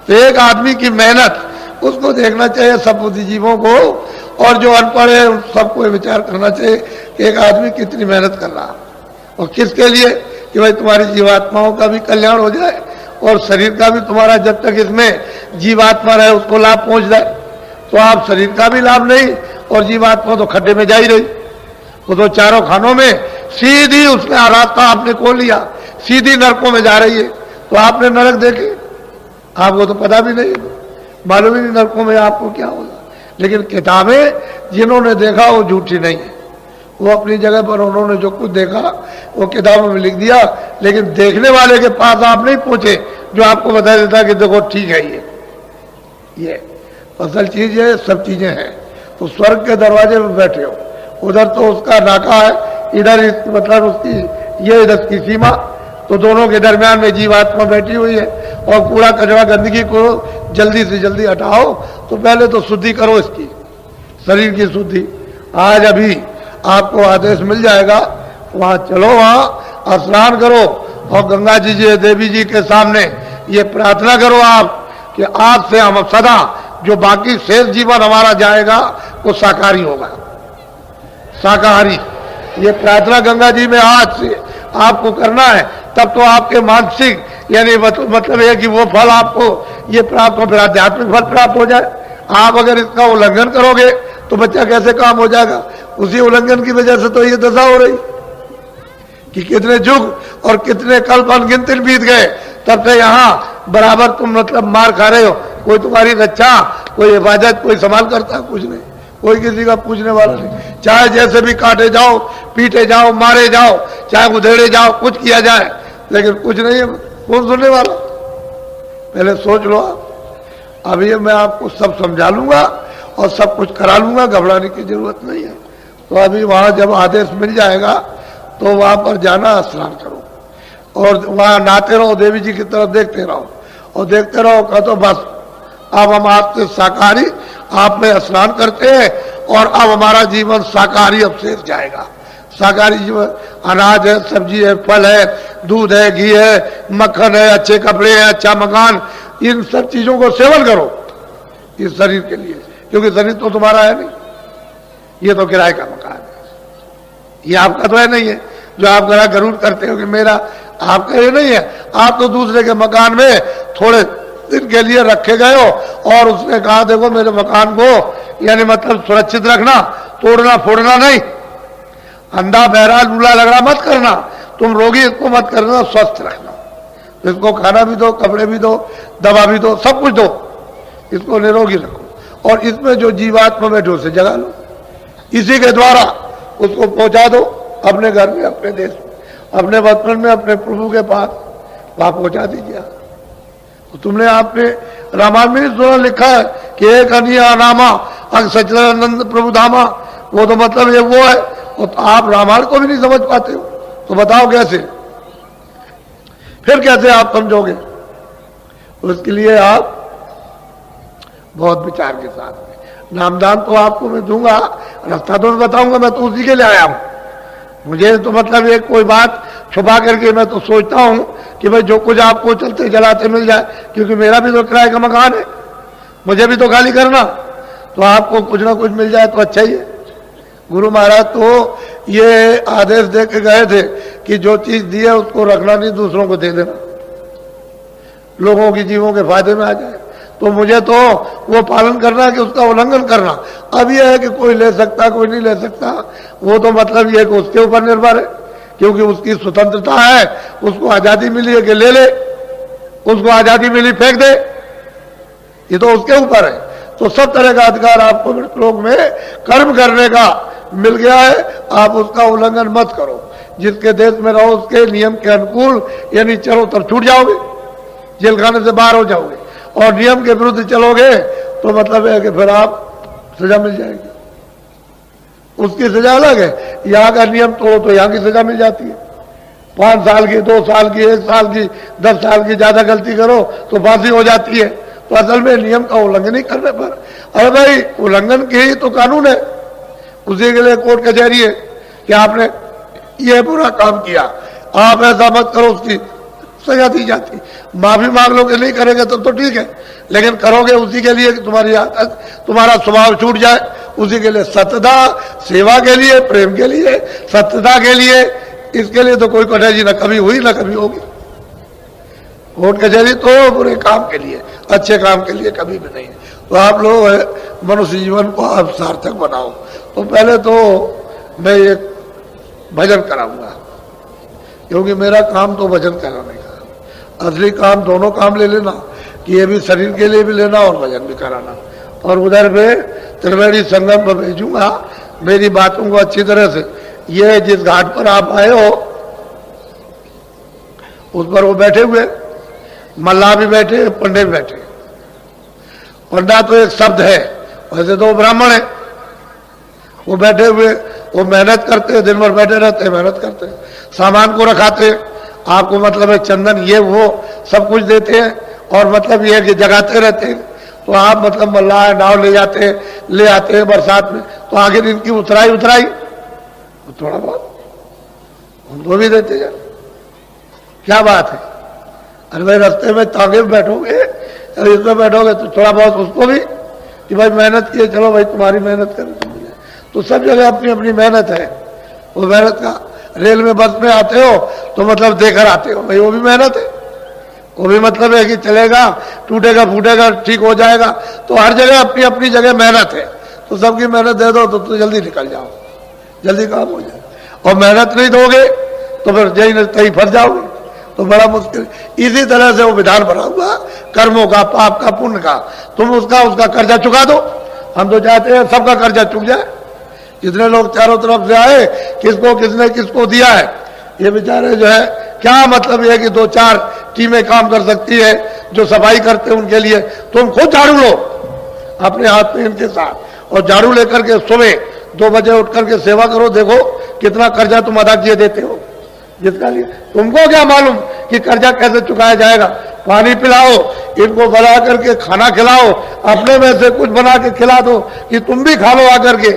तो एक आदमी की मेहनत, उसको देखना चाहिए सब बुद्धिजीवों को, और जो अनपढ़ है उन सबको विचार करना चाहिए कि एक आदमी कितनी मेहनत कर रहा है, और किसके लिए? कि भाई तुम्हारी जीवात्माओं का भी कल्याण हो जाए और शरीर का भी तुम्हारा, जब तक इसमें जीवात्मा रहे उसको लाभ पहुंच जाए। तो आप शरीर का भी लाभ नहीं, और जीवात्मा तो खड्डे में जा ही रही। वो तो चारों खानों में सीधी उसने रास्ता आपने खोल लिया, सीधी नरकों में जा रही है। तो आपने नरक देखे? आपको तो पता भी नहीं, मालूम ही नहीं नरकों में आपको क्या होगा। लेकिन किताबें जिन्होंने देखा वो झूठी नहीं है, वो अपनी जगह पर उन्होंने जो कुछ देखा वो किताबों में लिख दिया, लेकिन देखने वाले के पास आप नहीं पहुंचे जो आपको बता देता कि देखो ठीक है ये असल चीज है, सब चीजें हैं। तो स्वर्ग के दरवाजे में बैठे हो, उधर तो उसका नाका है, इधर मतलब उसकी ये इधर की सीमा, तो दोनों के दरमियान में जीवात्मा बैठी हुई है। और कूड़ा कचरा गंदगी को जल्दी से जल्दी हटाओ, तो पहले तो शुद्धि करो इसकी, शरीर की शुद्धि। आज अभी आपको आदेश मिल जाएगा, वहां चलो, वहां स्नान करो और गंगा जी देवी जी के सामने ये प्रार्थना करो आप कि आज से हम सदा जो बाकी शेष जीवन हमारा जाएगा वो शाकाहारी होगा, शाकाहारी। ये प्रार्थना गंगा जी में आज से आपको करना है, तब तो आपके मानसिक यानी मतलब है कि वो फल आपको ये प्राप्त हो, फिर आध्यात्मिक फल प्राप्त हो जाए। आप अगर इसका उल्लंघन करोगे तो बच्चा कैसे काम हो जाएगा? उसी उल्लंघन की वजह से तो ये दशा हो रही कि कितने युग और कितने कल्प अनगिनत बीत गए, तब से यहाँ बराबर तुम मतलब मार खा रहे हो। कोई तुम्हारी रक्षा, कोई हिफाजत, कोई संभाल करता, कुछ नहीं, कोई किसी का पूछने वाला नहीं। चाहे जैसे भी काटे जाओ, पीटे जाओ, मारे जाओ, चाहे उधेड़े जाओ, कुछ किया जाए, लेकिन कुछ नहीं है, कौन सुनने वाला? पहले सोच लो आप। अभी मैं आपको सब समझा लूंगा और सब कुछ करा लूंगा, घबराने की जरूरत नहीं है। तो अभी वहां जब आदेश मिल जाएगा तो वहां पर जाना, स्नान करो और वहां नहाते रहो, देवी जी की तरफ देखते रहो और देखते रहो। कहा तो बस अब हम आपके शाकाहारी, आप में स्नान करते हैं और अब हमारा जीवन शाकाहारी अब शेष जाएगा। शाकाहारी जीवन, अनाज है, सब्जी है, फल है, दूध है, घी है, मक्खन है, अच्छे कपड़े हैं, अच्छा मकान, इन सब चीजों को सेवन करो इस शरीर के लिए, क्योंकि शरीर तो तुम्हारा है नहीं, ये तो किराए का मकान है। ये आपका तो है नहीं है जो आप गरुड़ करते हो कि मेरा, आपका ये नहीं है। आप तो दूसरे के मकान में थोड़े दिन के लिए रखे गए हो और उसने कहा देखो मेरे मकान को यानी मतलब सुरक्षित रखना, तोड़ना फोड़ना नहीं। अंधा बहरा लूला लगड़ा मत करना, तुम रोगी इसको मत करना, स्वस्थ रखना। तो इसको खाना भी दो, कपड़े भी दो, दवा भी दो, सब कुछ दो, इसको निरोगी रखो और इसमें जो जीवात्मा बैठे उसे जगा लो, इसी के द्वारा उसको पहुंचा दो अपने घर में, अपने देश में, अपने वतन में, अपने प्रभु के पास, वहां पहुंचा दीजिए। तो तुमने आपने रामायण में सुना लिखा है कि एक अनिया नामा अग सच्चिदानंद प्रभु धामा, वो तो मतलब ये वो है, तो आप रामायण को भी नहीं समझ पाते हो, तो बताओ कैसे, फिर कैसे आप समझोगे? उसके लिए आप बहुत विचार के साथ में, नामदान तो आपको मैं दूंगा, रास्ता तो मैं बताऊंगा, मैं तो उसी के लिए आया हूं। मुझे तो मतलब ये कोई बात छुपा करके मैं तो सोचता हूं कि भाई जो कुछ आपको चलते जलाते मिल जाए, क्योंकि मेरा भी तो किराए का मकान है, मुझे भी तो खाली करना, तो आपको कुछ ना कुछ मिल जाए तो अच्छा ही है। गुरु महाराज तो ये आदेश दे के गए थे कि जो चीज दी है उसको रखना नहीं, दूसरों को दे देना, लोगों की जीवों के फायदे में आ जाए। तो मुझे तो वो पालन करना है कि उसका उल्लंघन करना। अब यह है कि कोई ले सकता, कोई नहीं ले सकता, वो तो मतलब ये है कि उसके ऊपर निर्भर है, क्योंकि उसकी स्वतंत्रता है, उसको आजादी मिली है कि ले ले, उसको आजादी मिली फेंक दे, ये तो उसके ऊपर है। तो सब तरह का अधिकार आपको लोक में कर्म करने का मिल गया है, आप उसका उल्लंघन मत करो। जिसके देश में रहो उसके नियम के अनुकूल यानी चलो तब छूट जाओगे, जेल खाने से बाहर हो जाओगे, और नियम के विरुद्ध चलोगे तो मतलब है कि फिर आप सजा मिल जाएगी, उसकी सजा अलग है। यहाँ का नियम तोड़ो तो यहाँ की सजा मिल जाती है, 5 साल की, 2 साल की, 1 साल की, 10 साल की, ज्यादा गलती करो तो फांसी हो जाती है। तो असल में नियम का उल्लंघन नहीं करने पर, अरे भाई उल्लंघन के ही तो कानून है, उसी के लिए कोर्ट कचहरी है कि आपने ये बुरा काम किया, आप ऐसा मत करो, उसकी सजा दी जाती। माफी मांग लोगे, नहीं करेंगे तो ठीक है, लेकिन करोगे उसी के लिए कि तुम्हारी आदत, तुम्हारा स्वभाव छूट जाए, उसी के लिए सत्यता, सेवा के लिए, प्रेम के लिए, सत्यता के लिए, इसके लिए तो कोई कटौती न कभी हुई न कभी होगी। कोर्ट कचहरी तो बुरे काम के लिए, अच्छे काम के लिए कभी भी नहीं। तो आप लोग मनुष्य जीवन को आप सार्थक बनाओ। तो पहले तो मैं एक भजन कराऊंगा, क्योंकि मेरा काम तो भजन कराने का, असली काम दोनों काम ले लेना, कि ये भी शरीर के लिए भी लेना और भजन भी कराना। और उधर पे त्रिवेणी संगम पर भेजूंगा मेरी बातों को अच्छी तरह से। ये जिस घाट पर आप आए हो उस पर वो बैठे हुए, मल्लाह भी बैठे, पंडे भी बैठे। पंडा तो एक शब्द है, वैसे तो ब्राह्मण है, वो बैठे हुए, वो मेहनत करते हैं, दिन भर बैठे रहते हैं, मेहनत करते हैं, सामान को रखाते हैं, आपको मतलब है चंदन ये वो सब कुछ देते हैं, और मतलब ये है कि जगाते रहते हैं। तो आप मतलब मल्लाह नाव ले जाते हैं, ले आते हैं बरसात में, तो आखिर इनकी उतराई तो थोड़ा बहुत उनको भी देते जाए, क्या बात है। अरे भाई रास्ते में तांगे में बैठोगे, इसमें बैठोगे तो थोड़ा बहुत उसको भी कि भाई मेहनत किए, चलो भाई तुम्हारी मेहनत करें तुम। तो सब जगह अपनी अपनी मेहनत है, वो मेहनत का। रेल में बस में आते हो तो मतलब देकर आते हो, भाई वो भी मेहनत है, वो भी मतलब है कि चलेगा, टूटेगा फूटेगा ठीक हो जाएगा। तो हर जगह अपनी अपनी जगह मेहनत है, तो सबकी मेहनत दे दो तो जल्दी निकल जाओ, जल्दी काम हो जाए। और मेहनत नहीं दोगे तो फिर जहीं कहीं फंस जाओगे, तो बड़ा मुश्किल। इसी तरह से वो विधान बना हुआ कर्मों का, पाप का, पुण्य का, तुम उसका कर्जा चुका दो। हम तो चाहते हैं सबका कर्जा चुक जाए। जितने लोग चारों तरफ से आए, किसको किसने किसको दिया है, ये बेचारे जो है क्या मतलब ये कि 2-4 टीमें काम कर सकती है जो सफाई करते हैं उनके लिए। तुम खुद झाड़ू लो अपने हाथ में इनके साथ, और झाड़ू लेकर के सुबह 2 बजे उठ करके सेवा करो, देखो कितना कर्जा तुम अदा किए देते हो। जिसका लिए तुमको क्या मालूम कि कर्जा कैसे चुकाया जाएगा। पानी पिलाओ, इनको बना करके खाना खिलाओ, अपने में से कुछ बना के खिला दो कि तुम भी खा लो आकर के,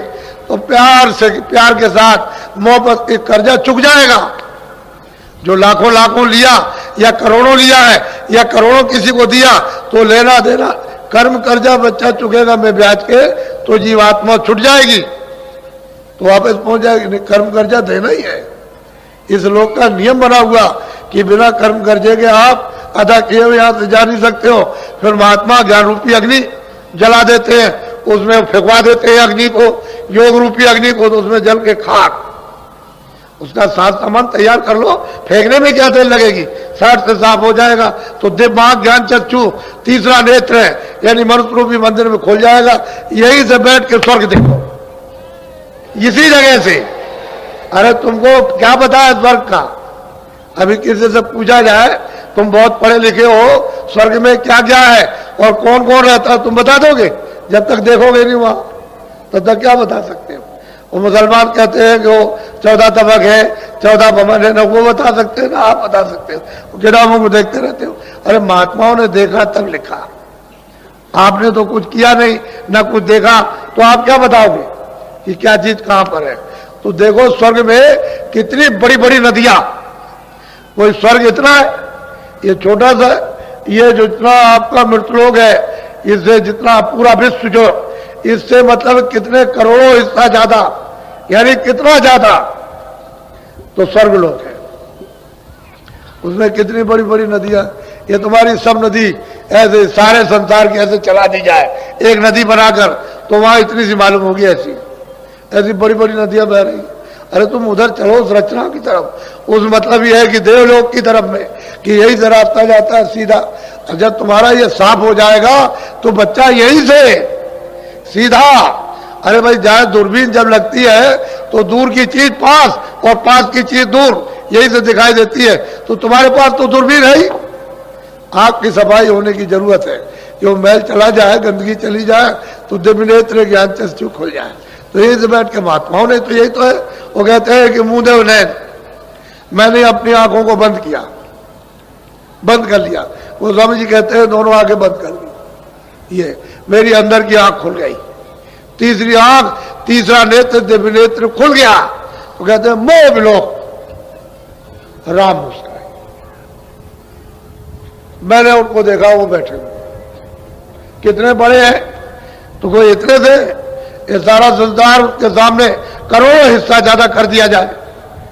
तो प्यार से, प्यार के साथ मोहब्बत के कर्जा चुक जाएगा। जो लाखों लाखों लिया या करोड़ों लिया है या करोड़ों किसी को दिया, तो लेना देना कर्म कर्जा बच्चा चुकेगा में ब्याज के, तो जीवात्मा छुट जाएगी, तो वापस पहुंच जाएगी। नहीं, कर्म कर्जा देना ही है। इस लोक का नियम बना हुआ कि बिना कर्म कर्जे के आप अदा किए हुए यहां से जा नहीं सकते हो। फिर महात्मा ज्ञान रूपी अग्नि जला देते हैं, उसमें फेंकवा देते हैं अग्नि को, योग रूपी अग्नि को, तो उसमें जल के खाक उसका साथ सामान तैयार कर लो, फेंकने में क्या देर लगेगी, 60 से साफ हो जाएगा। तो दिमाग, ज्ञान चक्षु, तीसरा नेत्र है यानी मनुष्य रूपी मंदिर में खुल जाएगा। यहीं से बैठ के स्वर्ग देखो, इसी जगह से। अरे तुमको क्या पता है स्वर्ग का? अभी किसी से पूछा जाए तुम बहुत पढ़े लिखे हो, स्वर्ग में क्या क्या है और कौन कौन रहता है, तुम बता दोगे? जब तक देखोगे नहीं वहां तब तक क्या बता सकते हो? वो मुसलमान कहते हैं कि वो 14 तबक है, 14 भवन है, ना वो बता सकते हैं ना आप बता सकते हो, किताबों को देखते रहते हो। अरे महात्माओं ने देखा तब लिखा, आपने तो कुछ किया नहीं ना कुछ देखा, तो आप क्या बताओगे कि क्या चीज कहां पर है? तो देखो स्वर्ग में कितनी बड़ी बड़ी नदियां, कोई स्वर्ग इतना है, ये छोटा सा, ये जो इतना आपका मृतलोक है, इससे जितना पूरा विश्व जो, इससे मतलब कितने करोड़ों हिस्सा ज्यादा, यानी कितना ज्यादा तो स्वर्गलोक है। उसमें कितनी बड़ी बड़ी नदियां, ये तुम्हारी सब नदी ऐसे सारे संसार की ऐसे चला दी जाए एक नदी बनाकर, तो वहां इतनी सी मालूम होगी, ऐसी ऐसी बड़ी बड़ी नदियां बह रही। अरे तुम उधर चलो उस रचना की तरफ, उस मतलब ये है कि देवलोक की तरफ में, कि यही से रास्ता जाता है सीधा। जब तुम्हारा ये साफ हो जाएगा तो बच्चा यही से सीधा, अरे भाई जहां दूरबीन जब लगती है तो दूर की चीज पास और पास की चीज दूर, यही से दिखाई देती है। तो तुम्हारे पास तो दूरबीन है ही, आंख की सफाई होने की जरूरत है कि वो मैल चला जाए, गंदगी चली जाए तो दिव्यनेत्र ज्ञान चक्षु खुल जाए। तो यही से बैठ के महात्माओं ने तो यही तो है, वो कहते हैं कि मुंह देव नैन, मैंने अपनी आंखों को बंद किया, बंद कर लिया। वो स्वामी जी कहते हैं दोनों आंखें बंद कर ली, ये मेरी अंदर की आंख खुल गई, तीसरी आंख, तीसरा नेत्र दिव्य नेत्र खुल गया। तो कहते हैं मोह विलोक राम मुस्काए। मैंने उनको देखा, वो बैठे हुए कितने बड़े हैं, तो कोई इतने थे, ये सारा संसार के सामने करोड़ों हिस्सा ज्यादा कर दिया जाए,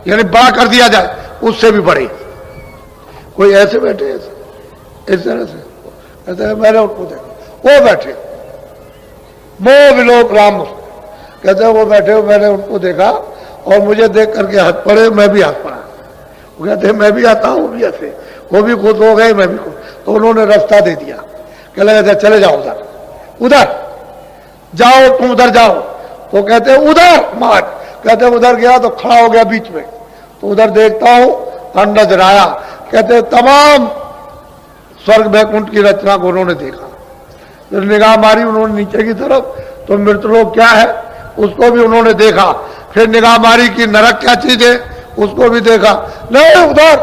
यानी बड़ा कर दिया जाए, उससे भी बड़े कोई ऐसे बैठे, ऐसे इस तरह से कहते हैं। मैंने उनको देखा, वो बैठे मोह विलोक राम, कहते हैं वो बैठे हो, मैंने उनको देखा और मुझे देख करके हंस पड़े, मैं भी हंस पड़ा। वो कहते हैं मैं भी आता हूँ, वो भी ऐसे, वो भी खुद हो गए, मैं भी खुद। तो उन्होंने रास्ता दे दिया, कह लगे चले जाओ उधर, उधर जाओ, तुम उधर जाओ। तो कहते हैं उधर मार, कहते हैं उधर गया तो खड़ा हो गया बीच में, तो उधर देखता हूं, नजर आया। कहते तमाम स्वर्ग वैकुंठ की रचना को उन्होंने देखा, जब निगाह मारी उन्होंने नीचे की तरफ तो मृतलोक क्या है उसको भी उन्होंने देखा, फिर निगाह मारी कि नरक क्या चीज है उसको भी देखा। नहीं, उधर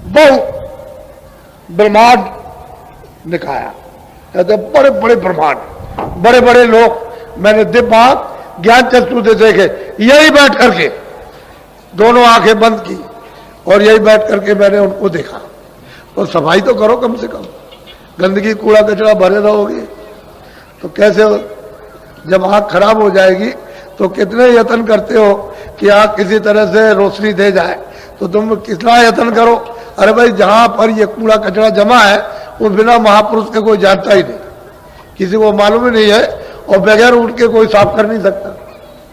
बहु ब्रह्मांड दिखाया, कहते बड़े बड़े ब्रह्मांड, बड़े बड़े लोग, मैंने दिमाग ज्ञान चक्षु से देखे, यही बैठ करके दोनों आंखें बंद की और यही बैठ करके मैंने उनको देखा। तो सफाई तो करो कम से कम, गंदगी कूड़ा कचरा भरे रहोगे तो कैसे हो? जब आंख खराब हो जाएगी तो कितने यत्न करते हो कि आंख किसी तरह से रोशनी दे जाए, तो तुम कितना यत्न करो। अरे भाई जहां पर ये कूड़ा कचरा जमा है वो बिना महापुरुष के कोई जानता ही नहीं, किसी को मालूम ही नहीं है, और बगैर उठ के कोई साफ कर नहीं सकता,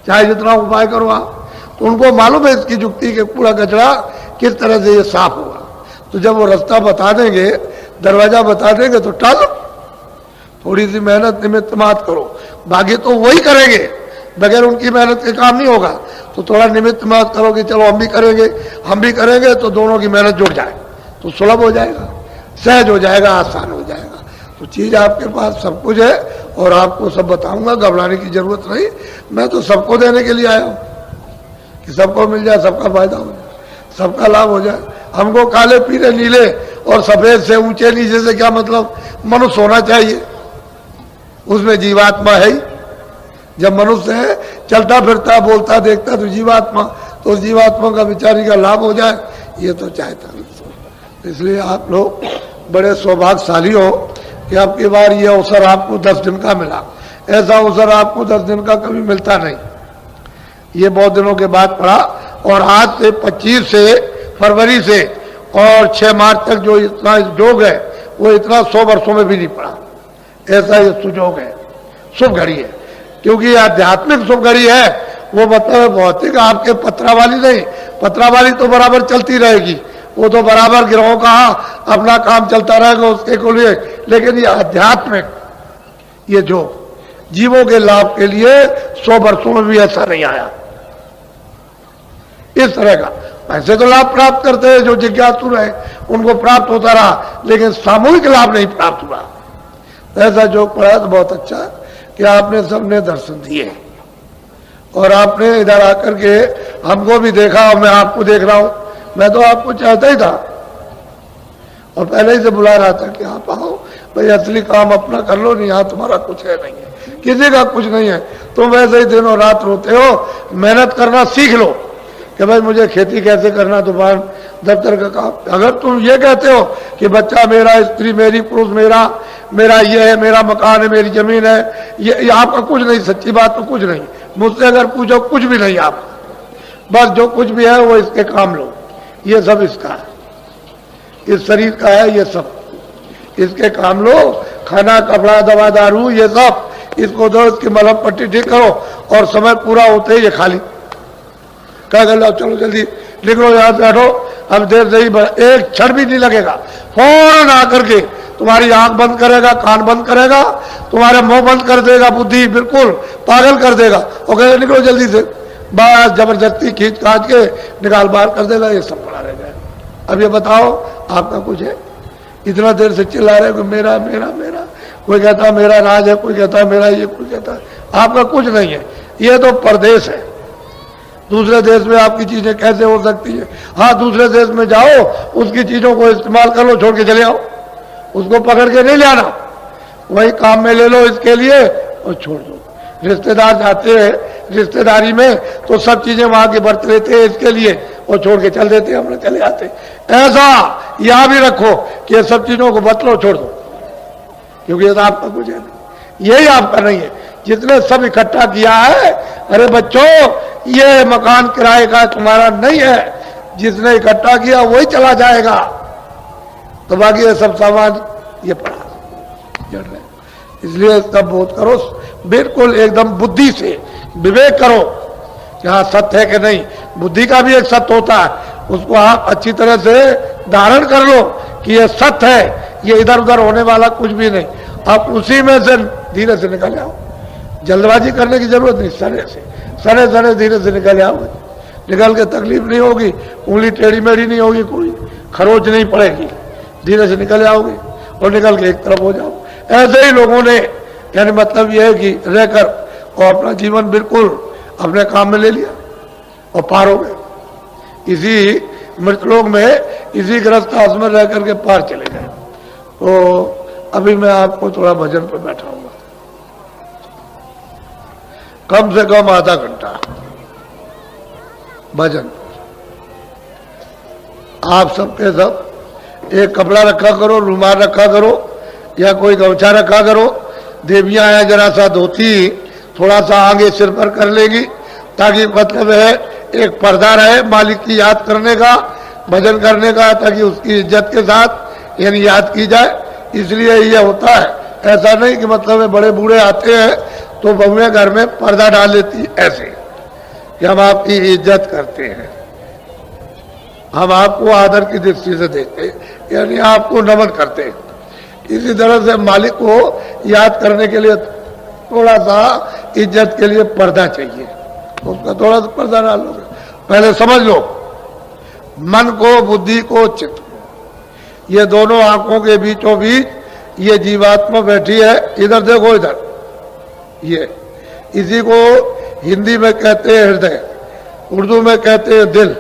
चाहे जितना उपाय करो आप। तो उनको मालूम है इसकी युक्ति के कूड़ा कचरा किस तरह से ये साफ होगा। तो जब वो रास्ता बता देंगे, दरवाजा बता देंगे तो टालो, थोड़ी सी मेहनत निमित्त मत करो, बाकी तो वही करेंगे, बगैर उनकी मेहनत के काम नहीं होगा। तो थोड़ा निमित्त मत करो कि चलो हम भी करेंगे तो दोनों की मेहनत जुड़ जाए, तो सुलभ हो जाएगा, सहज हो जाएगा, आसान हो जाएगा। तो चीज आपके पास सब कुछ है और आपको सब बताऊंगा, घबराने की जरूरत नहीं। मैं तो सबको देने के लिए आया हूं कि सबको मिल जाए, सबका फायदा हो जाए, सबका लाभ हो जाए। हमको काले पीले नीले और सफेद से ऊंचे नीचे से क्या मतलब, मनुष्य होना चाहिए, उसमें जीवात्मा है ही। जब मनुष्य है, चलता फिरता बोलता देखता तो जीवात्मा, तो उस जीवात्मा का बेचारी का लाभ हो जाए, ये तो चाहता नहीं। तो इसलिए आप लोग बड़े सौभाग्यशाली हो कि आपकी बार ये अवसर आपको 10 दिन का मिला। ऐसा अवसर आपको 10 दिन का कभी मिलता नहीं, ये बहुत दिनों के बाद पड़ा। और आज से 25 से फरवरी से और 6 मार्च तक जो इतना योग है वो इतना 100 वर्षों में भी नहीं पड़ा। ऐसा ये सुयोग है, शुभ घड़ी है, क्योंकि ये आध्यात्मिक शुभ घड़ी है वो मतलब भौतिक, आपके पत्रा वाली नहीं। पत्रा वाली तो बराबर चलती रहेगी, वो तो बराबर गिरोह का अपना काम चलता रहेगा उसके को लिए। लेकिन ये आध्यात्मिक, ये जो जीवों के लाभ के लिए 100 वर्षों में भी ऐसा नहीं आया। इस तरह का ऐसे तो लाभ प्राप्त करते हैं जो जिज्ञासु रहे, उनको प्राप्त होता रहा, लेकिन सामूहिक लाभ नहीं प्राप्त हुआ। ऐसा जो पढ़ा तो बहुत अच्छा कि आपने सबने दर्शन दिए और आपने इधर आकर के हमको भी देखा और मैं आपको देख रहा हूं। मैं तो आपको चाहता ही था और पहले ही से बुला रहा था कि आप आओ भाई, असली काम अपना कर लो, नहीं यहाँ तुम्हारा कुछ है नहीं है, किसी का कुछ नहीं है। तुम वैसे ही दिनों रात रोते हो, मेहनत करना सीख लो कि भाई मुझे खेती कैसे करना, दुकान दफ्तर का काम। अगर तुम ये कहते हो कि बच्चा मेरा, स्त्री मेरी, पुरुष मेरा, मेरा ये है, मेरा मकान है, मेरी जमीन है, ये आपका कुछ नहीं, सच्ची बात तो कुछ नहीं। मुझसे अगर पूछो कुछ भी नहीं आप, बस जो कुछ भी है वो इसके काम लो, ये सब इसका है, इस शरीर का है, ये सब इसके काम लो। खाना, कपड़ा, दवा, दारू, ये सब इसको दो, इसकी मलहम पट्टी ठीक करो और समय पूरा होते ही ये खाली क्या कर लो, चलो जल्दी निकलो यहाँ से, हटो, अब देर से ही एक क्षण भी नहीं लगेगा। फौरन आकर के तुम्हारी आंख बंद करेगा, कान बंद करेगा, तुम्हारे मुंह बंद कर देगा, बुद्धि बिल्कुल पागल कर देगा और कहेगा निकलो जल्दी से, बस जबरदस्ती खींच कांच के निकाल बाहर कर देगा। ये सब पड़ा रह जाए। अब ये बताओ आपका कुछ है? इतना देर से चिल्ला रहे मेरा मेरा मेरा, कोई कहता मेरा राज है, कोई कहता मेरा ये, कोई कहता आपका कुछ नहीं है। ये तो परदेश है, दूसरे देश में आपकी चीजें कैसे हो सकती है? हाँ, दूसरे देश में जाओ, उसकी चीजों को इस्तेमाल कर लो, छोड़ के चले आओ, उसको पकड़ के नहीं ले आना, वही काम में ले लो इसके लिए और छोड़ दो। रिश्तेदार जाते हैं रिश्तेदारी में तो सब चीजें वहां की बरत लेते हैं इसके लिए और छोड़ के चल देते हैं, हम लोग चले आते। ऐसा यहां भी रखो कि ये सब चीजों को बतलो, छोड़ दो, क्योंकि ये तो आपका कुछ है नहीं, यही आपका नहीं है। जितने सब इकट्ठा किया है, अरे बच्चों ये मकान किराए का तुम्हारा नहीं है, जिसने इकट्ठा किया वही चला जाएगा, तो बाकी ये सब सामान ये पड़ा जड़ रहे। इसलिए इसका बोध करो, बिल्कुल एकदम बुद्धि से विवेक करो कि हाँ सत्य है कि नहीं। बुद्धि का भी एक सत्य होता है, उसको आप अच्छी तरह से धारण कर लो कि ये सत्य है, ये इधर उधर होने वाला कुछ भी नहीं। आप उसी में से धीरे से निकल आओ, जल्दबाजी करने की जरूरत नहीं, सरे सरे धीरे से निकल आओगे, निकल के तकलीफ नहीं होगी, उंगली टेढ़ी मेढ़ी नहीं होगी, कोई खरोच नहीं पड़ेगी, धीरे से निकल आओगे और निकल के एक तरफ हो जाओ। ऐसे ही लोगों ने, यानी मतलब यह है कि रहकर और अपना जीवन बिल्कुल अपने काम में ले लिया और पार हो गए। इसी मृतलोक में, इसी ग्रस्त आश्रम में रह करके पार चले गए। तो अभी मैं आपको थोड़ा भजन पर बैठाऊंगा, कम से कम आधा घंटा भजन। आप सबके सब एक कपड़ा रखा करो, रुमाल रखा करो या कोई गमछा रखा करो। देवियां हैं, जरा सा धोती थोड़ा सा आगे सिर पर कर लेगी, ताकि मतलब है एक पर्दा रहे मालिक की याद करने का, भजन करने का, ताकि उसकी इज्जत के साथ यानी याद की जाए। इसलिए ये होता है, ऐसा नहीं कि मतलब है बड़े बूढ़े आते हैं तो बहुएं घर में पर्दा डाल लेती, ऐसे कि हम आपकी इज्जत करते हैं, हम आपको आदर की दृष्टि से देखते हैं, यानी आपको नमन करते हैं। इसी तरह से मालिक को याद करने के लिए थोड़ा सा इज्जत के लिए पर्दा चाहिए, उसका थोड़ा सा पर्दा डाल लो। पहले समझ लो, मन को, बुद्धि को, चित्त को, ये दोनों आंखों के बीचों बीच ये जीवात्मा बैठी है। इधर देखो, इधर ये, इसी को हिंदी में कहते हैं हृदय, उर्दू में कहते हैं दिल,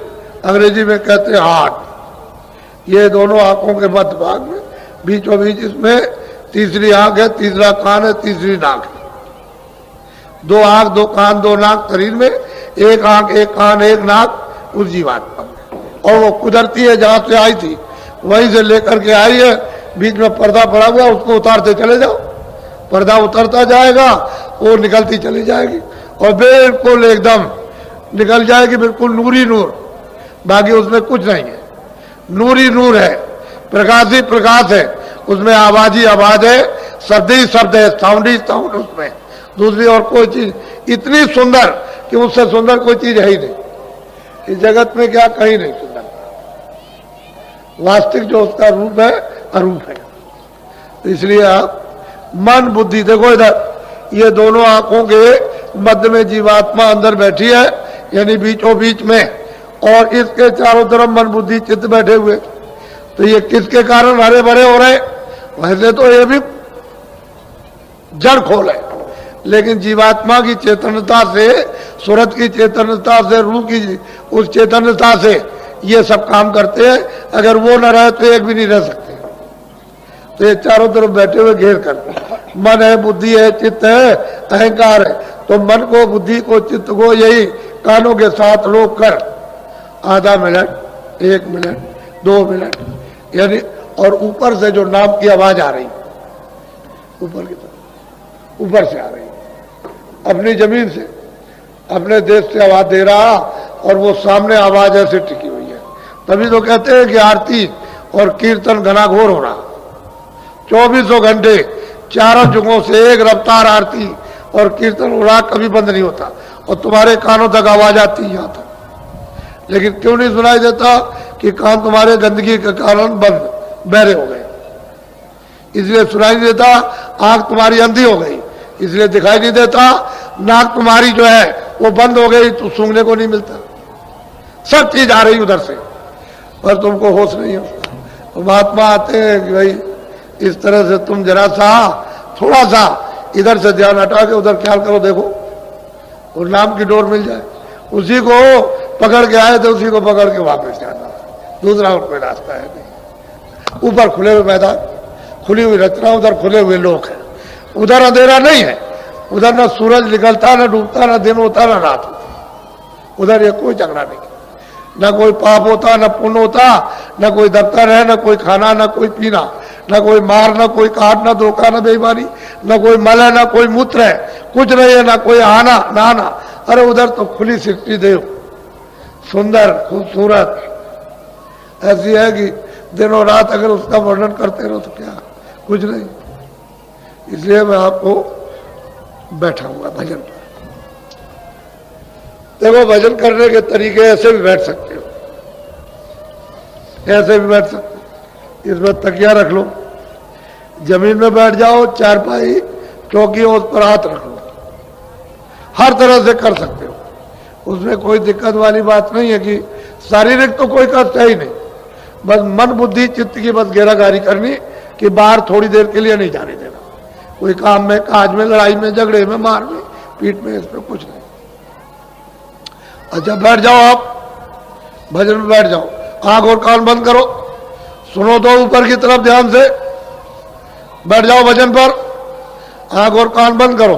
अंग्रेजी में कहते हैं हार्ट। ये दोनों आंखों के मध्य भाग में बीचों बीच इसमें तीसरी आंख है, तीसरा कान है, तीसरी नाक है। दो आंख, दो कान, दो नाक शरीर में, एक आंख, एक कान, एक नाक उस जीवात्मा में। और वो कुदरती है, जहां से आई थी वहीं से लेकर के आई है। बीच में पर्दा पड़ा हुआ, उसको उतारते चले जाओ, पर्दा उतरता जाएगा, वो निकलती चली जाएगी और बिल्कुल एकदम निकल जाएगी, बिल्कुल नूरी नूर, बाकी उसमें कुछ नहीं है, नूरी नूर है, प्रकाश ही प्रकाश है, उसमें आवाज ही आवाज है, शब्द ही शब्द है, साउंड ही साउंड उसमें, दूसरी और कोई चीज इतनी सुंदर कि उससे सुंदर कोई चीज है ही नहीं इस जगत में, क्या कहीं नहीं सुंदर। वास्तविक जो उसका रूप है अरूप है। तो इसलिए आप मन बुद्धि, देखो इधर ये दोनों आंखों के मध्य में जीवात्मा अंदर बैठी है, यानी बीचों बीच में, और इसके चारों तरफ मन बुद्धि चित्त बैठे हुए। तो ये किसके कारण हरे भरे हो रहे? वैसे तो ये भी जड़ खोल है, लेकिन जीवात्मा की चेतनता से, सूरत की चेतनता से, रूह की उस चेतनता से ये सब काम करते हैं। अगर वो न रहे तो एक भी नहीं रह सकते। तो ये चारों तरफ बैठे हुए घेर कर, मन है, बुद्धि है, चित्त है, अहंकार है। तो मन को, बुद्धि को, चित्त को यही कानों के साथ रोक कर आधा मिनट, 1 मिनट, 2 मिनट, यानी, और ऊपर से जो नाम की आवाज आ रही, ऊपर की तरफ, ऊपर से आ रही, अपनी जमीन से, अपने देश से आवाज दे रहा, और वो सामने आवाज ऐसे टिकी हुई है। तभी तो कहते हैं कि आरती और कीर्तन घनाघोर हो रहा, 24 घंटे चारों जुगों से एक रफ्तार आरती और कीर्तन हो रहा, कभी बंद नहीं होता, और तुम्हारे कानों तक आवाज आती है यहां तक। लेकिन क्यों नहीं सुनाई देता? कि कान तुम्हारे गंदगी के कारण बंद, बहरे हो गए, इसलिए सुनाई नहीं देता। आंख तुम्हारी अंधी हो गई, इसलिए दिखाई नहीं देता। नाक तुम्हारी जो है वो बंद हो गई, तो सूंघने को नहीं मिलता। सब चीज आ रही उधर से, पर तुमको होश नहीं है। तो महात्मा आते हैं कि भाई इस तरह से तुम जरा सा, थोड़ा सा इधर से ध्यान हटा के उधर ख्याल करो, देखो और नाम की डोर मिल जाए। उसी को पकड़ के आए थे, उसी को पकड़ के वापस जाना, दूसरा और कोई रास्ता है नहीं। ऊपर खुले हुए मैदान, खुली हुई रचना, उधर खुले हुए लोग हैं। उधर अंधेरा नहीं है, उधर ना सूरज निकलता, ना डूबता, ना दिन होता, ना रात होती। उधर ये कोई झगड़ा नहीं, ना कोई पाप होता, ना पुण्य होता, ना कोई दफ्तर है, ना कोई खाना, ना कोई पीना, ना कोई मार, ना कोई काट, ना धोखा, ना बेईमानी, ना कोई मल है, ना कोई मूत्र है, कुछ नहीं है, ना कोई आना नहाना। अरे उधर तो खुली सृष्टि देव, सुंदर, खूबसूरत, ऐसी है कि दिनों रात अगर उसका वर्णन करते रहो तो क्या, कुछ नहीं। इसलिए मैं आपको बैठा हुआ भजन पर। देखो भजन करने के तरीके ऐसे भी बैठ सकते हो, ऐसे भी बैठ सकते हो। इसमें तकिया रख लो, जमीन में बैठ जाओ, चारपाई, चौकी, उस पर हाथ रख लो, हर तरह से कर सकते हो। उसमें कोई दिक्कत वाली बात नहीं है कि शारीरिक तो कोई कष्ट है ही नहीं, बस मन बुद्धि चित्त की बस घेराघारी करनी कि बाहर थोड़ी देर के लिए नहीं जाने देना, कोई काम में, काज में, लड़ाई में, झगड़े में, मार में, पीठ में, इसमें कुछ नहीं। अच्छा बैठ जाओ, आप भजन में बैठ जाओ, आंख और कान बंद करो, सुनो तो ऊपर की तरफ ध्यान से, बैठ जाओ भजन पर, आंख और कान बंद करो।